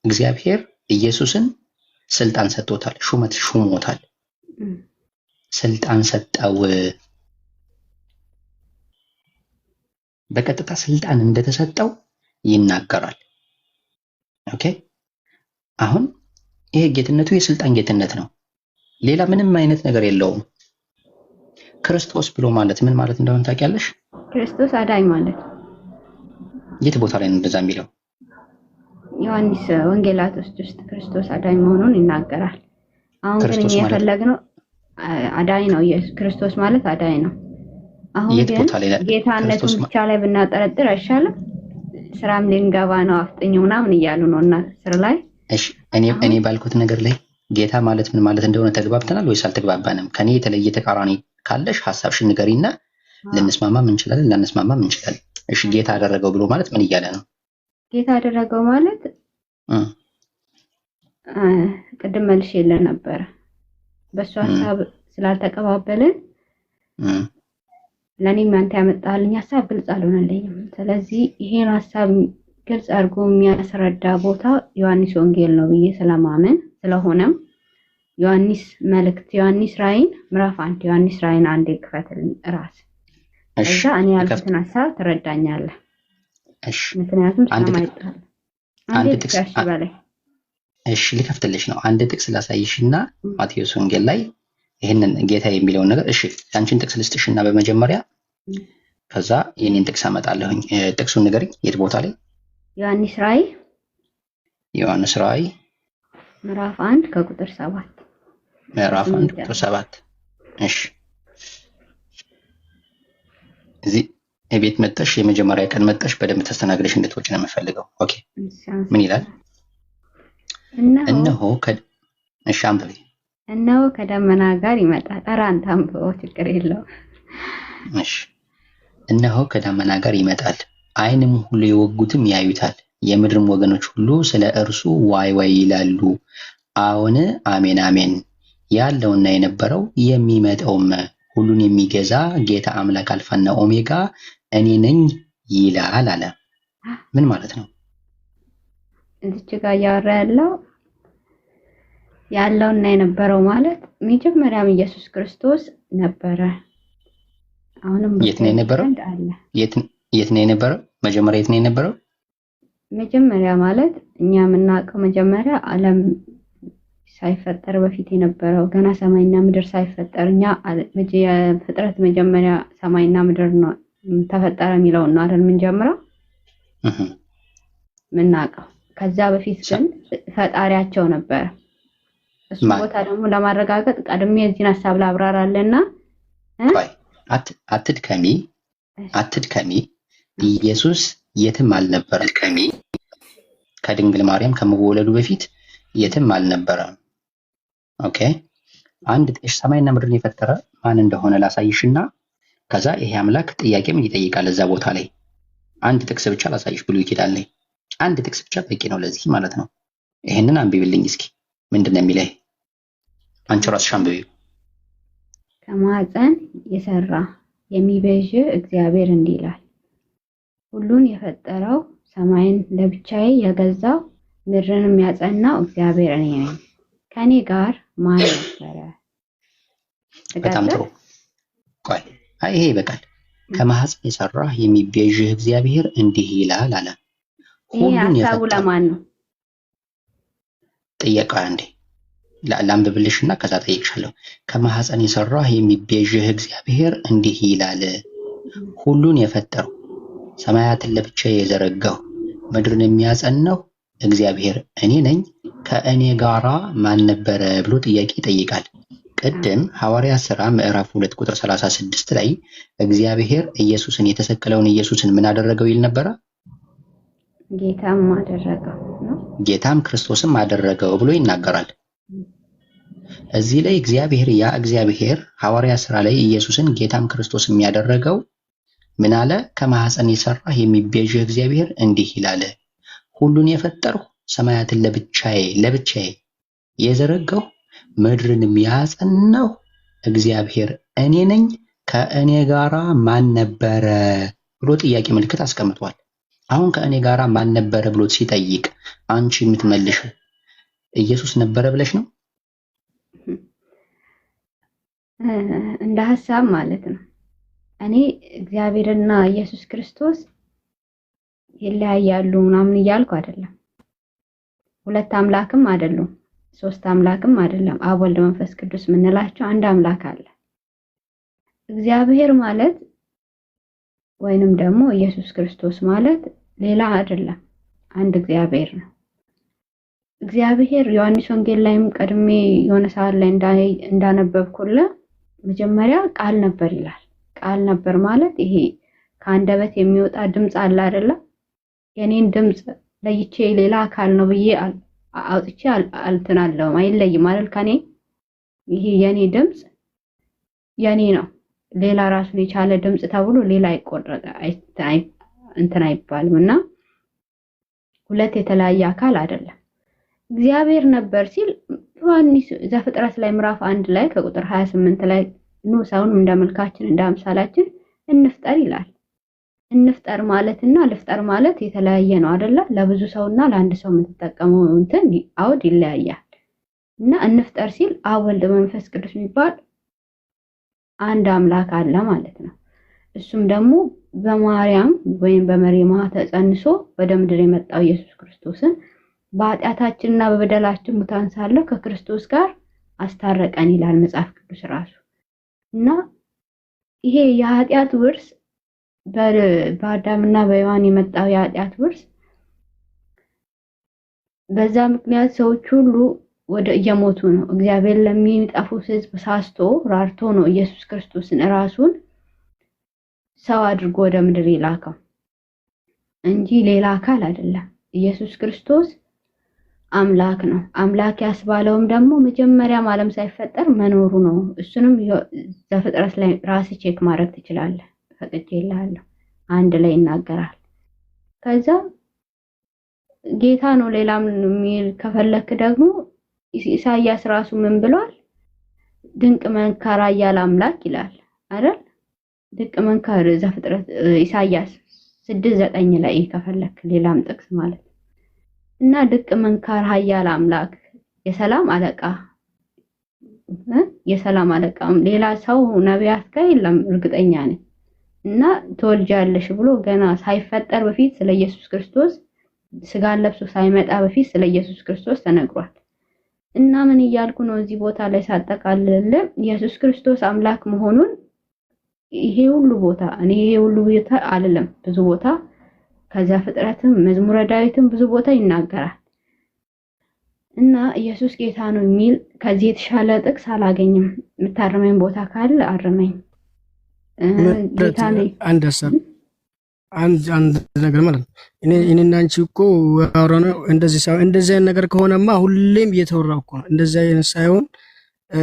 እግዚአብሔር ኢየሱስን ስልጣን ሰጥቶታል፣ ሹመት ሹሞታል፣ ስልጣን ሰጠው። በቀጥታ ስልጣን እንደተሰጠው ይናገራል። ኦኬ አሁን ይሄ ጌትነቱ የስልጣን ጌትነት ነው። ሌላ ምንም አይነት ነገር የለውም። ክርስቶስ ብሎ ማለት ምን ማለት እንደሆነ ታውቂያለሽ? ክርስቶስ አዳኝ ማለት የት ቦታ ላይ ነው እንደዛ የሚለው? ዮሐንስ ወንጌላት ውስጥ ክርስቶስ አዳኝ መሆኑን ይናገራል። አሁን ግን እኛ የፈለግነው አዳኝ ነው። ኢየሱስ ክርስቶስ ማለት አዳኝ ነው። አሁን ግን ጌታነቱን ብቻ ላይ ብናጠረጥር አይሻልም? ስራም ልንገባ ነው አፍጥኙ ምናምን እያሉ ነው እና ስር ላይ እሺ እኔ ባልኩት ነገር ላይ ጌታ ማለት ምን ማለት እንደሆነ ተግባብተናል ወይስ አልተግባባንም? ከኔ የተለየ ተቃራኒ ካለሽ ሐሳብሽን ንገሪና ልንስማማም እንችላለን ላንስማማም እንችላለን። እሺ ጌታ አደረገው ብሎ ማለት ምን እያለ ነው? ጌታ አደረገው ማለት ቅድም መልሼ ነበር። በሱ ሐሳብ ስላልተቀባበልን ለኔም አንተ ያመጣልኝ ሐሳብ ግልጽ አልሆነልኝም። ስለዚህ ይሄን ሐሳብ ግልጽ አድርጎ የሚያስረዳ ቦታ ዮሐንስ ወንጌል ነው ብዬ ስለማመን ስለሆነም ዮሐንስ መልእክት ዮሐንስ ራእይን ምዕራፍ 1 ዮሐንስ ራእይን አንዴ ክፈትልኝ ራስ። እሺ እኔ ያልኩትን ሐሳብ ትረዳኛለህ። እሺ ምክንያቱም ስለማይጣል አንዴ ጥቅስ በላይ እሺ ልከፍትልሽ ነው። አንድ ጥቅስ ላሳይሽና ማቴዎስ ወንጌል ላይ ይሄንን ጌታ የሚለውን ነገር እሺ አንቺን ጥቅስ ልስጥሽና በመጀመሪያ ከዛ የኔን ጥቅስ አመጣለሁኝ። ጥቅሱን ንገሪኝ የት ቦታ ላይ? ዮሐንስ ራእይ ምዕራፍ 1 ከቁጥር 7 ምዕራፍ 1 ቁጥር 7 እሺ እዚህ እቤት መጣሽ የመጀመሪያ ቀን መጣሽ በደንብ ተስተናግደሽ እንድትወጪ ነው የምፈልገው። ኦኬ ምን ይላል? እነሆ እሺ አንብቢ። እነሆ ከደመና ጋር ይመጣል። ኧረ አንተ አንብበው ችግር የለውም። እሺ እነሆ ከደመና ጋር ይመጣል፣ ዓይንም ሁሉ የወጉትም ያዩታል፣ የምድርም ወገኖች ሁሉ ስለ እርሱ ዋይ ዋይ ይላሉ። አዎን አሜን አሜን። ያለውና የነበረው የሚመጣውም ሁሉን የሚገዛ ጌታ አምላክ አልፋና ኦሜጋ እኔ ነኝ ይላል አለ። ምን ማለት ነው? እዚች ጋር ያወራ ያለውና የነበረው ማለት መጀመሪያም ኢየሱስ ክርስቶስ ነበረ። አሁንም የት ነው የነበረው? የት ነው የነበረው? መጀመሪያ የት ነው የነበረው? መጀመሪያ ማለት እኛ የምናውቀው መጀመሪያ ዓለም ሳይፈጠር በፊት የነበረው ገና ሰማይና ምድር ሳይፈጠር እኛ ፍጥረት መጀመሪያ ሰማይና ምድር ነው ተፈጠረ የሚለውን ነው አይደል የምንጀምረው ምናውቀው። ከዛ በፊት ግን ፈጣሪያቸው ነበረ። እሱ ቦታ ደግሞ ለማረጋገጥ ቀድሜ እዚህን ሐሳብ ላብራራለና አትድከሚ ኢየሱስ የትም አልነበረም። ከድንግል ማርያም ከመወለዱ በፊት የትም አልነበረም። ኦኬ አንድ ጥቅስ ሰማይና ምድርን የፈጠረ ማን እንደሆነ ላሳይሽና ከዛ ይሄ አምላክ ጥያቄ ምን ይጠይቃል እዛ ቦታ ላይ አንድ ጥቅስ ብቻ ላሳይሽ። ብሉይ ኪዳን ላይ አንድ ጥቅስ ብቻ በቂ ነው ለዚህ ማለት ነው። ይሄንን አንብቢልኝ እስኪ ምንድነው የሚለው? አንቺ ራስሽ አንብቢው። ከማህፀን የሰራ የሚቤዥ እግዚአብሔር እንዲህ ይላል፣ ሁሉን የፈጠረው ሰማይን ለብቻዬ የገዛው ምድርንም ያጸናው እግዚአብሔር እኔ ነኝ። ከኔ ጋር ማን ነበረ? በጣም ጥሩ። ቆይ ይሄ ይበቃል። ከማህፀን የሰራ የሚቤዥህ እግዚአብሔር እንዲህ ይላል አለ። ሁሉን የፈጠረው ለማን ነው? ጥያቄ አንዴ ላንብብልሽና ከዛ ጠይቅሻለሁ። ከማህፀን የሰራ የሚቤዥህ እግዚአብሔር እንዲህ ይላል፣ ሁሉን የፈጠረው ሰማያትን ለብቻዬ የዘረጋው ምድርን የሚያጸናው እግዚአብሔር እኔ ነኝ። ከእኔ ጋራ ማን ነበረ ብሎ ጥያቄ ይጠይቃል። ቅድም ሐዋርያት ሥራ ምዕራፍ 2 ቁጥር 36 ላይ እግዚአብሔር ኢየሱስን የተሰቀለውን ኢየሱስን ምን አደረገው ይል ነበረ? ጌታም አደረገው ነው። ጌታም ክርስቶስም አደረገው ብሎ ይናገራል። እዚህ ላይ እግዚአብሔር ሐዋርያት ሥራ ላይ ኢየሱስን ጌታም ክርስቶስም ያደረገው ምን አለ? ከማህፀን የሰራ የሚቤዥህ እግዚአብሔር እንዲህ ይላል፣ ሁሉን የፈጠርሁ ሰማያትን ለብቻዬ የዘረጋሁ ምድርንም ያጸናሁ እግዚአብሔር እኔ ነኝ። ከእኔ ጋራ ማን ነበረ ብሎ ጥያቄ ምልክት አስቀምጧል። አሁን ከእኔ ጋራ ማን ነበረ ብሎ ሲጠይቅ አንቺ የምትመልሽው ኢየሱስ ነበረ ብለሽ ነው? እንደ ሐሳብ ማለት ነው። እኔ እግዚአብሔርና ኢየሱስ ክርስቶስ ይለያያሉ ምናምን እያልኩ አይደለም። ሁለት አምላክም አይደሉም፣ ሶስት አምላክም አይደለም። አብ ወልድ መንፈስ ቅዱስ የምንላቸው አንድ አምላክ አለ። እግዚአብሔር ማለት ወይንም ደግሞ ኢየሱስ ክርስቶስ ማለት ሌላ አይደለም፣ አንድ እግዚአብሔር ነው። እግዚአብሔር ዮሐንስ ወንጌል ላይም ቀድሜ የሆነ ሰዓት ላይ እንዳነበብኩልህ መጀመሪያ ቃል ነበር ይላል። ቃል ነበር ማለት ይሄ ከአንደበት የሚወጣ ድምጽ አለ አይደለ? የኔን ድምጽ ለይቼ ሌላ አካል ነው ብዬ አውጥቼ አልተናለው አይለይም አይደል? ከኔ ይሄ የኔ ድምጽ የኔ ነው። ሌላ ራሱን የቻለ ድምጽ ተብሎ ሌላ አይቆረጥ እንትን አይባልምና ሁለት የተለያየ አካል አይደለም። እግዚአብሔር ነበር ሲል ዮሐንስ ዘፍጥረት ላይ ምዕራፍ 1 ላይ ከቁጥር 28 ላይ ነው ሰውን እንደ መልካችን እንደ አምሳላችን እንፍጠር ይላል። እንፍጠር ማለትና ልፍጠር ማለት የተለያየ ነው አይደለ? ለብዙ ሰውና ለአንድ ሰው የምትጠቀመው እንትን አውድ ይለያያል። እና እንፍጠር ሲል አብ ወልድ መንፈስ ቅዱስ የሚባል አንድ አምላክ አለ ማለት ነው። እሱም ደግሞ በማርያም ወይም በመርየም ተጸንሶ ወደ ምድር የመጣው ኢየሱስ ክርስቶስን በኃጢአታችንና በበደላችን ሙታን ሳለ ከክርስቶስ ጋር አስታረቀን ይላል መጽሐፍ ቅዱስ ራሱ። እና ይሄ የኃጢአት ውርስ በአዳምና በሔዋን የመጣው የኃጢአት ውርስ በዛ ምክንያት ሰዎች ሁሉ ወደ እየሞቱ ነው። እግዚአብሔር ለሚጠፉት ሕዝብ ሳስቶ ራርቶ ነው ኢየሱስ ክርስቶስን ራሱን ሰው አድርጎ ወደ ምድር ይላከው እንጂ ሌላ አካል አይደለም። ኢየሱስ ክርስቶስ አምላክ ነው። አምላክ ያስባለውም ደግሞ መጀመሪያም ዓለም ሳይፈጠር መኖሩ ነው። እሱንም ዘፍጥረት ላይ ራስ ቼክ ማድረግ ትችላለህ። ፈቅጄልሃለሁ። አንድ ላይ ይናገራል። ከዛ ጌታ ነው ሌላም የሚል ከፈለክ ደግሞ ኢሳይያስ ራሱ ምን ብሏል? ድንቅ መንካራ ያለ አምላክ ይላል አይደል? ድንቅ መንካር ዘፍጥረት ኢሳይያስ 6:9 ላይ ከፈለክ ሌላም ጥቅስ ማለት እና ድንቅ መንካር ኃያል አምላክ የሰላም አለቃ የሰላም አለቃም ሌላ ሰው ነቢያት ጋር የለም እርግጠኛ ነኝ። እና ተወልጃለሽ ብሎ ገና ሳይፈጠር በፊት ስለ ኢየሱስ ክርስቶስ ስጋን ለብሶ ሳይመጣ በፊት ስለ ኢየሱስ ክርስቶስ ተነግሯል። እና ምን እያልኩ ነው እዚህ ቦታ ላይ ሳጠቃልል ኢየሱስ ክርስቶስ አምላክ መሆኑን ይሄ ሁሉ ቦታ እኔ ይሄ ሁሉ ቦታ አይደለም ብዙ ቦታ ከዛ ፍጥረትም መዝሙረ ዳዊትም ብዙ ቦታ ይናገራል። እና ኢየሱስ ጌታ ነው የሚል ከዚህ የተሻለ ጥቅስ አላገኝም። የምታርመኝ ቦታ ካለ አርመኝ። ጌታ ነው አንድ ሀሳብ አንድ ነገር ማለት ነው። እኔና አንቺ እኮ ያወራነው እንደዚህ ሳይሆን እንደዚህ አይነት ነገር ከሆነማ ሁሌም እየተወራው እኮ ነው። እንደዚህ አይነት ሳይሆን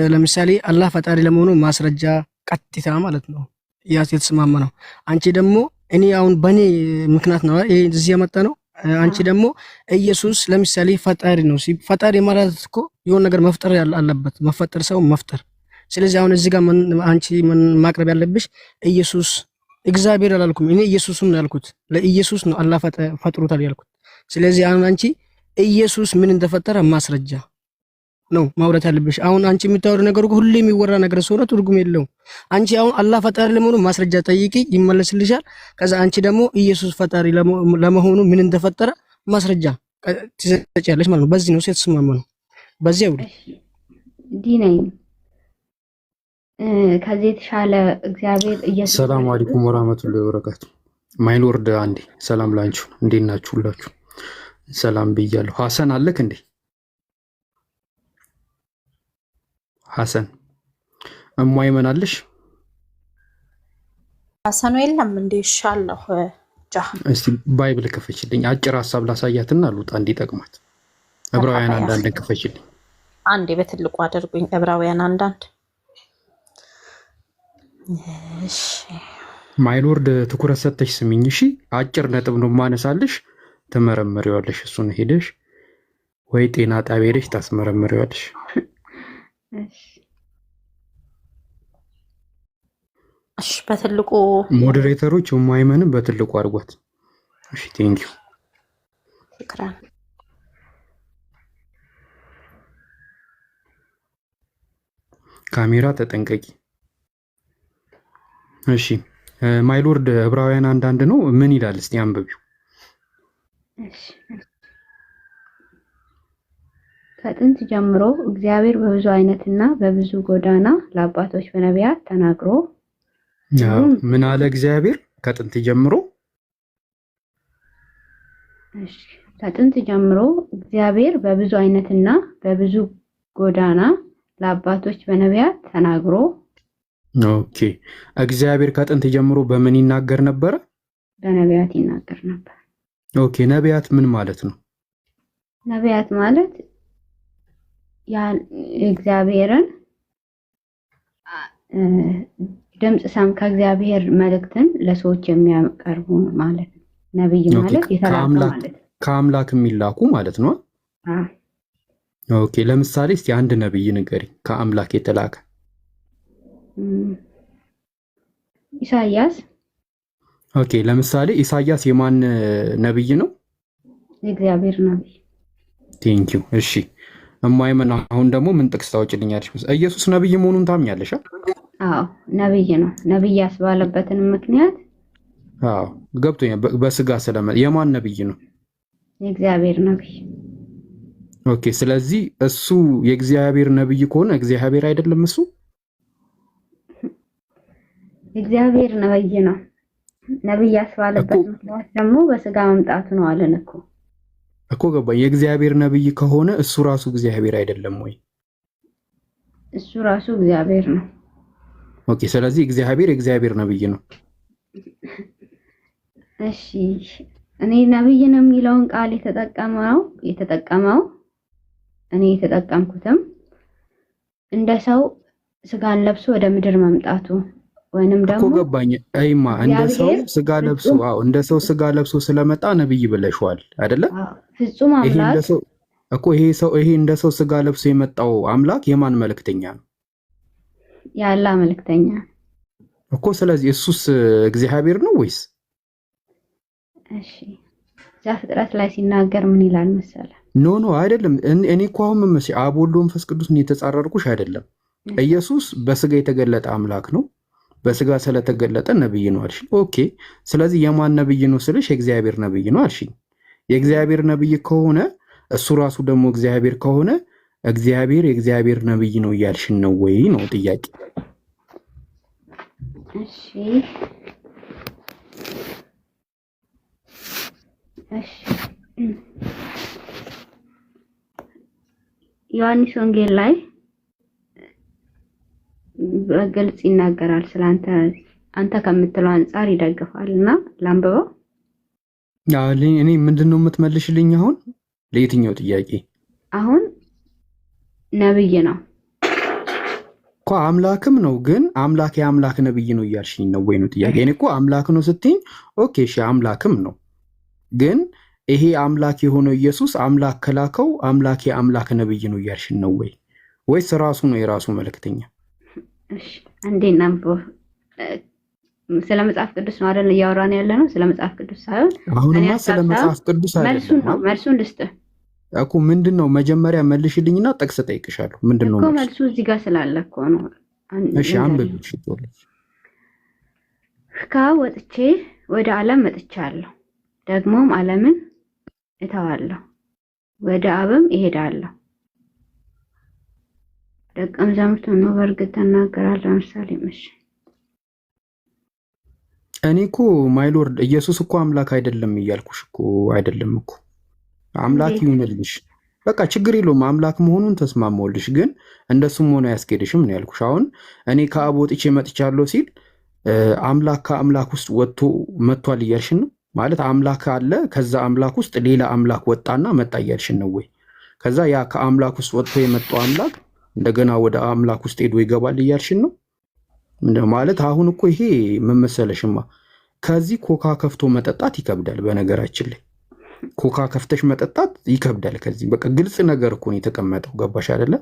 ለምሳሌ አላህ ፈጣሪ ለመሆኑ ማስረጃ ቀጥታ ማለት ነው የተስማማ ነው። አንቺ ደግሞ እኔ አሁን በኔ ምክንያት ነው ይሄ እዚህ ያመጣ ነው። አንቺ ደግሞ ኢየሱስ ለምሳሌ ፈጣሪ ነው። ፈጣሪ ማለት እኮ የሆነ ነገር መፍጠር አለበት፣ መፈጠር ሰው መፍጠር። ስለዚህ አሁን እዚህ ጋር አንቺ ማቅረብ ያለብሽ ኢየሱስ እግዚአብሔር አላልኩም እኔ ኢየሱስን ነው ያልኩት። ለኢየሱስ ነው አላህ ፈጥሮታል ያልኩት። ስለዚህ አሁን አንቺ ኢየሱስ ምን እንደፈጠረ ማስረጃ ነው ማውራት ያለብሽ። አሁን አንቺ የምታወሩ ነገር ሁሉ የሚወራ ነገር ስለሆነ ትርጉም የለውም። አንቺ አሁን አላህ ፈጣሪ ለመሆኑ ማስረጃ ጠይቂ ይመለስልሻል። ከዛ አንቺ ደግሞ ኢየሱስ ፈጣሪ ለመሆኑ ምን እንደፈጠረ ማስረጃ ትሰጪያለሽ ማለት ነው። በዚህ ነው የተስማማ ነው። በዚህ አውሪ ዲናይ ከዚህ የተሻለ እግዚአብሔር ኢየሱስ ሰላም አለይኩም ወራህመቱላሂ ወበረካቱ። ማይሎርድ አንዴ ሰላም ላንቺው። እንዴት ናችሁ ሁላችሁ? ሰላም ብያለሁ። ሐሰን አለክ እንዴ? ሐሰን እማይመን አለሽ? ሐሰኑ የለም እንዴ? ኢንሻአላህ እስቲ ባይብል ከፈችልኝ። አጭር ሐሳብ ላሳያትና ልውጣ እንዲጠቅማት። ዕብራውያን አንዳንድ ከፈችልኝ። አንዴ በትልቁ አድርጉኝ። ዕብራውያን አንዳንድ እሺ ማይሎርድ ትኩረት ሰጥተሽ ስሚኝ እሺ። አጭር ነጥብ ነው ማነሳልሽ። ተመረመሪዋለሽ። እሱን ሄደሽ ወይ ጤና ጣቢያ ሄደሽ ታስመረመሪዋለሽ። እሺ በትልቁ ሞዴሬተሮች የማይመንም በትልቁ አድርጓት። እሺ ቴንኪው ሽክራን። ካሜራ ተጠንቀቂ። እሺ ማይሎርድ ዕብራውያን አንዳንድ ነው ምን ይላል? እስቲ አንብቢው። እሺ ከጥንት ጀምሮ እግዚአብሔር በብዙ አይነትና በብዙ ጎዳና ለአባቶች በነቢያት ተናግሮ ምን አለ እግዚአብሔር? ከጥንት ጀምሮ እሺ ከጥንት ጀምሮ እግዚአብሔር በብዙ አይነትና በብዙ ጎዳና ለአባቶች በነቢያት ተናግሮ። ኦኬ እግዚአብሔር ከጥንት ጀምሮ በምን ይናገር ነበር? በነቢያት ይናገር ነበር። ኦኬ ነቢያት ምን ማለት ነው? ነቢያት ማለት እግዚአብሔርን ድምጽ ከእግዚአብሔር መልእክትን ለሰዎች የሚያቀርቡ ማለት ነው። ነብይ ማለት የተላከ ማለት ነው። ከአምላክ የሚላኩ ማለት ነው። ኦኬ ለምሳሌ እስቲ አንድ ነብይ ንገሪ ከአምላክ የተላከ። ኢሳይያስ። ኦኬ ለምሳሌ ኢሳይያስ የማን ነብይ ነው? የእግዚአብሔር ነብይ። ቴንኪው። እሺ እማይመን አሁን ደግሞ ምን ጥቅስ ታወጪልኛለሽ? ኢየሱስ ነብይ መሆኑን ታምኛለሽ? አዎ ነብይ ነው። ነብይ ያስባለበትን ምክንያት አዎ ገብቶኛል። በስጋ ስለመጣ የማን ነብይ ነው? የእግዚአብሔር ነብይ። ኦኬ ስለዚህ እሱ የእግዚአብሔር ነብይ ከሆነ እግዚአብሔር አይደለም እሱ? የእግዚአብሔር ነብይ ነው። ነብይ ያስባለበት ምክንያት ደግሞ በስጋ መምጣቱ ነው አለን እኮ ገባኝ። የእግዚአብሔር ነብይ ከሆነ እሱ ራሱ እግዚአብሔር አይደለም ወይ? እሱ ራሱ እግዚአብሔር ነው። ኦኬ ስለዚህ የእግዚአብሔር ነብይ ነው። እሺ እኔ ነብይ ነው የሚለውን ቃል የተጠቀመው እኔ የተጠቀምኩትም እንደ ሰው ስጋን ለብሶ ወደ ምድር መምጣቱ ወይንም ደግሞ እኮ ገባኝ። አይማ እንደ ሰው ስጋ ለብሶ እንደ ሰው ስጋ ለብሶ ስለመጣ ነብይ ብለሽዋል አይደለ? ፍጹም አምላክ ይሄ እንደ ሰው ስጋ ለብሶ የመጣው አምላክ የማን መልእክተኛ ነው? ያላ መልእክተኛ እኮ። ስለዚህ እሱስ እግዚአብሔር ነው ወይስ? እሺ ዘፍጥረት ላይ ሲናገር ምን ይላል መሰለ? ኖ አይደለም። እኔ እኮ አሁን መመስ አብ ወልድ መንፈስ ቅዱስ ነው የተጻረርኩሽ አይደለም። ኢየሱስ በስጋ የተገለጠ አምላክ ነው። በስጋ ስለተገለጠ ነብይ ነው አልሽ። ኦኬ ስለዚህ የማን ነብይ ነው ስልሽ የእግዚአብሔር ነብይ ነው አልሽ። የእግዚአብሔር ነብይ ከሆነ እሱ ራሱ ደግሞ እግዚአብሔር ከሆነ የእግዚአብሔር ነብይ ነው እያልሽን ነው ወይ ነው ጥያቄ? እሺ ዮሐንስ ወንጌል ላይ በግልጽ ይናገራል ስለአንተ አንተ ከምትለው አንፃር ይደግፋልና ላንብበው። እኔ ምንድነው የምትመልሽልኝ አሁን ለየትኛው ጥያቄ? አሁን ነብይ ነው እኮ አምላክም ነው፣ ግን የአምላክ ነብይ ነው እያልሽኝ ነው ወይ ነው ጥያቄ? እኔ እኮ አምላክ ነው ስትይኝ ኦኬ እሺ አምላክም ነው፣ ግን ይሄ አምላክ የሆነው ኢየሱስ አምላክ ከላከው የአምላክ ነብይ ነው እያልሽኝ ነው ወይ ወይስ ራሱ ነው የራሱ መልእክተኛ? እሺ እንዴት ነው? ስለ መጽሐፍ ቅዱስ ነው አይደል እያወራን ያለ ነው? ስለ መጽሐፍ ቅዱስ ሳይሆን አሁንማ ስለ መጽሐፍ ቅዱስ አይደለም። መልሱን ልስጥህ እኮ ምንድነው? መጀመሪያ መልሽልኝና ጥቅስ ጠይቅሻለሁ። ምንድነው እኮ መልሱ እዚህ ጋር ስላለ እኮ ነው። እሺ አንብብ። እሺ ወጥቼ ወደ ዓለም መጥቻለሁ፣ ደግሞም ዓለምን እተዋለሁ፣ ወደ አብም እሄዳለሁ። ደቀ መዛሙርቱ ነው በእርግጥ ተናገራለሁ። ለምሳሌ እኔ እኮ ማይሎርድ ኢየሱስ እኮ አምላክ አይደለም እያልኩሽ እኮ አይደለም እኮ አምላክ ይሁንልሽ፣ በቃ ችግር የለውም አምላክ መሆኑን ተስማማውልሽ፣ ግን እንደሱም ሆነ አያስኬድሽም ነው ያልኩሽ። አሁን እኔ ከአብ ወጥቼ መጥቻለሁ ሲል አምላክ ከአምላክ ውስጥ ወጥቶ መጥቷል እያልሽን ነው ማለት? አምላክ አለ፣ ከዛ አምላክ ውስጥ ሌላ አምላክ ወጣና መጣ እያልሽን ነው ወይ? ከዛ ያ ከአምላክ ውስጥ ወጥቶ የመጣው አምላክ እንደገና ወደ አምላክ ውስጥ ሄዶ ይገባል እያልሽን ነው ማለት? አሁን እኮ ይሄ ምን መሰለሽማ፣ ከዚህ ኮካ ከፍቶ መጠጣት ይከብዳል። በነገራችን ላይ ኮካ ከፍተሽ መጠጣት ይከብዳል። ከዚህ በቃ ግልጽ ነገር እኮ ነው የተቀመጠው። ገባሽ አይደለ?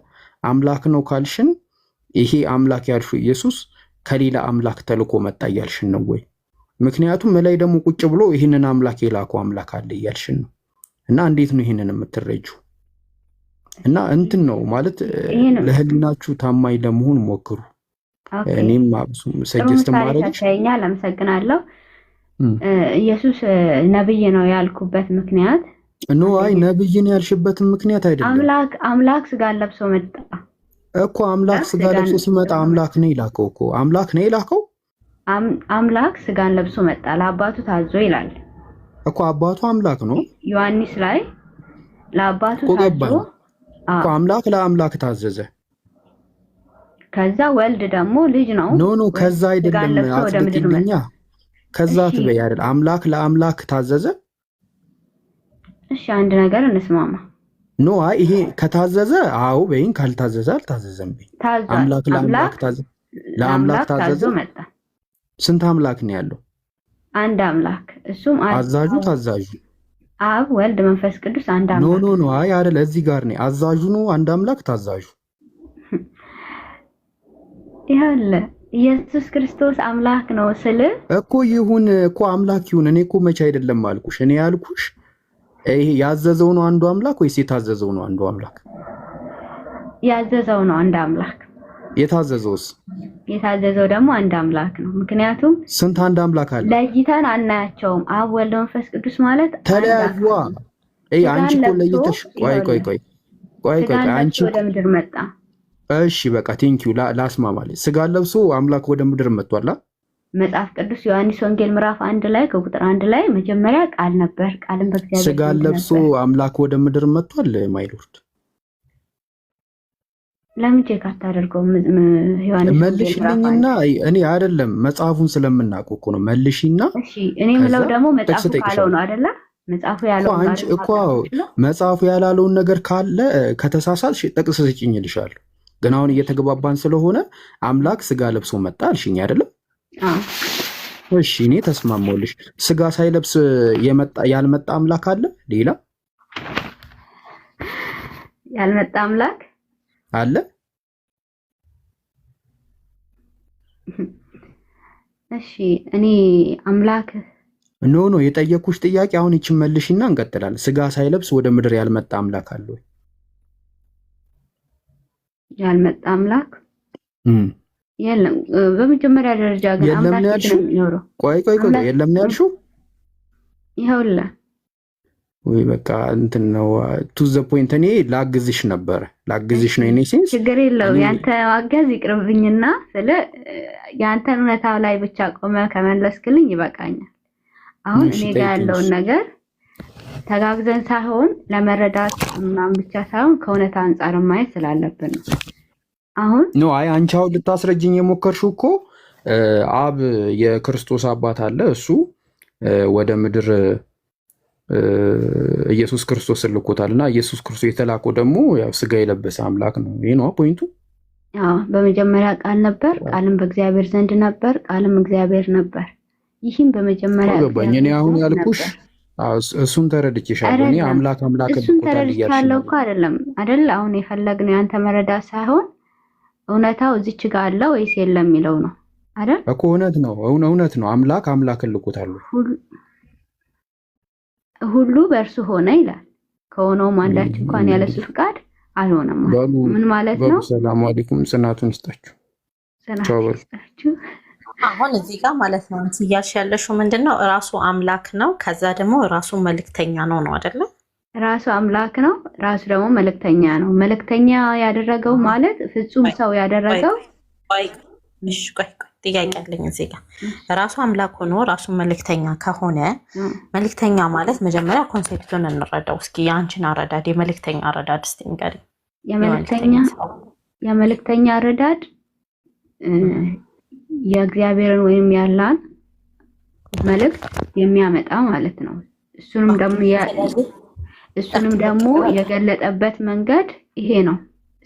አምላክ ነው ካልሽን ይሄ አምላክ ያልሽው ኢየሱስ ከሌላ አምላክ ተልኮ መጣ እያልሽን ነው ወይ? ምክንያቱም ላይ ደግሞ ቁጭ ብሎ ይህንን አምላክ የላከው አምላክ አለ እያልሽን ነው። እና እንዴት ነው ይህንን የምትረጂው? እና እንትን ነው ማለት ለህሊናችሁ ታማኝ ለመሆን ሞክሩ። እኔም ሰጀስት ማድረግሽ አመሰግናለሁ። ኢየሱስ ነብይ ነው ያልኩበት ምክንያት ኖ አይ ነብይን ያልሽበትን ምክንያት አይደለም። አምላክ ስጋ ለብሶ መጣ እኮ አምላክ ስጋ ለብሶ ሲመጣ አምላክ ነው ይላከው እኮ አምላክ ነው ይላከው። አምላክ ስጋን ለብሶ መጣ ለአባቱ ታዞ ይላል እኮ አባቱ አምላክ ነው። ዮሐንስ ላይ ለአባቱ ታዞ እኮ አምላክ ለአምላክ ታዘዘ። ከዛ ወልድ ደግሞ ልጅ ነው። ኖ ከዛ አይደለም አትበቂልኛ። ከዛ ትበይ አይደል አምላክ ለአምላክ ታዘዘ። እሺ አንድ ነገር እንስማማ። ኖ አይ ይሄ ከታዘዘ አው በይን ካልታዘዘ አልታዘዘም በይ። አምላክ ለአምላክ ታዘዘ ለአምላክ ታዘዘ መጣ። ስንት አምላክ ነው ያለው? አንድ አምላክ እሱም አዛዡ ታዛዡ አብ ወልድ መንፈስ ቅዱስ አንድ አምላክ። ኖ አይ አይደል እዚህ ጋር ነው አዛዡ ነው አንድ አምላክ ታዛዡ ያለ ኢየሱስ ክርስቶስ አምላክ ነው ስለ እኮ ይሁን እኮ አምላክ ይሁን። እኔ እኮ መቼ አይደለም አልኩሽ። እኔ ያልኩሽ ይሄ ያዘዘው ነው አንዱ አምላክ ወይስ የታዘዘው ነው አንዱ አምላክ? ያዘዘው ነው አንድ አምላክ። የታዘዘውስ? የታዘዘው ደግሞ አንድ አምላክ ነው። ምክንያቱም ስንት አንድ አምላክ አለ? ለይተን አናያቸውም። አብ ወልድ መንፈስ ቅዱስ ማለት ተለያዩ። አንቺ እኮ ለይተሽ ቆይ አንቺ ወደ ምድር መጣ። እሺ በቃ ቴንኪው ላስማማለኝ። ስጋ ለብሶ አምላክ ወደ ምድር መጥቷል። መጽሐፍ ቅዱስ ዮሐንስ ወንጌል ምዕራፍ 1 ላይ ከቁጥር 1 ላይ መጀመሪያ ቃል ነበር፣ ቃልም በእግዚአብሔር ስጋ ለብሶ አምላክ ወደ ምድር መጥቷል። ማይሎርድ ለምን ቼክ አታደርገውም? ዮሐንስ መልሽልኝና እኔ አይደለም መጽሐፉን ስለምናውቀው እኮ ነው። መልሽና እሺ እኔ ምለው ደግሞ መጽሐፉ ካለው ነው አይደለ? መጽሐፉ ያለው አንቺ እኮ መጽሐፉ ያላለውን ነገር ካለ ከተሳሳትሽ ጥቅስ ስጪኝ እልሻለሁ። ግን አሁን እየተገባባን ስለሆነ አምላክ ስጋ ለብሶ መጣ አልሽኝ አይደለም? እሺ እኔ ተስማማሁልሽ። ስጋ ሳይለብስ ያልመጣ አምላክ አለ? ሌላ ያልመጣ አምላክ አለ? እሺ እኔ አምላክ ኖ የጠየኩሽ ጥያቄ አሁን ይችን መልሽና እንቀጥላለን። ስጋ ሳይለብስ ወደ ምድር ያልመጣ አምላክ አለ ወይ? ያልመጣ አምላክ የለም። በመጀመሪያ ደረጃ ግን አምላክ ነው የሚኖረው። ቆይ የለም ነው ያልሽው? ይኸውልህ ወይ በቃ እንትን ነው ቱ ዘ ፖይንት። እኔ ላግዝሽ ነበር ላግዝሽ ነው። እኔ ሴንስ ችግር የለውም። ያንተ ማገዝ ይቅርብኝና ስለ ያንተን እውነታ ላይ ብቻ ቆመ ከመለስክልኝ ይበቃኛል። አሁን እኔ ጋር ያለውን ነገር ተጋግዘን ሳይሆን ለመረዳት ምናምን ብቻ ሳይሆን ከእውነታ አንጻር ማየት ስላለብን ነው። አሁን ኖ አይ አንቺ አሁን ልታስረጅኝ የሞከርሽው እኮ አብ የክርስቶስ አባት አለ። እሱ ወደ ምድር ኢየሱስ ክርስቶስ ልኮታልና ኢየሱስ ክርስቶስ የተላከው ደግሞ ያው ስጋ የለበሰ አምላክ ነው። ይሄ ነው ፖይንቱ። አዎ በመጀመሪያ ቃል ነበር፣ ቃልም በእግዚአብሔር ዘንድ ነበር፣ ቃልም እግዚአብሔር ነበር። ይህም በመጀመሪያ ገባኝ። እኔ አሁን ያልኩሽ እሱን ተረድቼሻለሁ። እኔ አምላክ እሱን ተረድቻለሁ እኮ አይደለም አሁን የፈለግነው ያንተ መረዳት ሳይሆን እውነታው እዚች ጋር አለ ወይስ የለም የሚለው ነው አይደል እኮ። እውነት ነው። አምላክ ልኮታል። ሁሉ በእርሱ ሆነ ይላል። ከሆነውም አንዳች እንኳን ያለሱ ፍቃድ አልሆነም። ምን ማለት ነው? ሰላም አለይኩም። ጽናቱን ይስጣችሁ። አሁን እዚህ ጋር ማለት ነው አንቺ እያልሽ ያለሽው ምንድነው? ራሱ አምላክ ነው፣ ከዛ ደግሞ ራሱ መልእክተኛ ነው አይደለ? ራሱ አምላክ ነው፣ ራሱ ደግሞ መልእክተኛ ነው። መልእክተኛ ያደረገው ማለት ፍጹም ሰው ያደረገው። ቆይ ጥያቄ አለኝ እዚህ ጋር። ራሱ አምላክ ሆኖ ራሱ መልእክተኛ ከሆነ መልእክተኛ ማለት መጀመሪያ ኮንሴፕቱን እንረዳው እስኪ። የአንቺን አረዳድ የመልእክተኛ አረዳድ እስቲ ንገሪኝ። የመልእክተኛ አረዳድ የእግዚአብሔርን ወይም ያላን መልእክት የሚያመጣ ማለት ነው። እሱንም ደግሞ የገለጠበት መንገድ ይሄ ነው።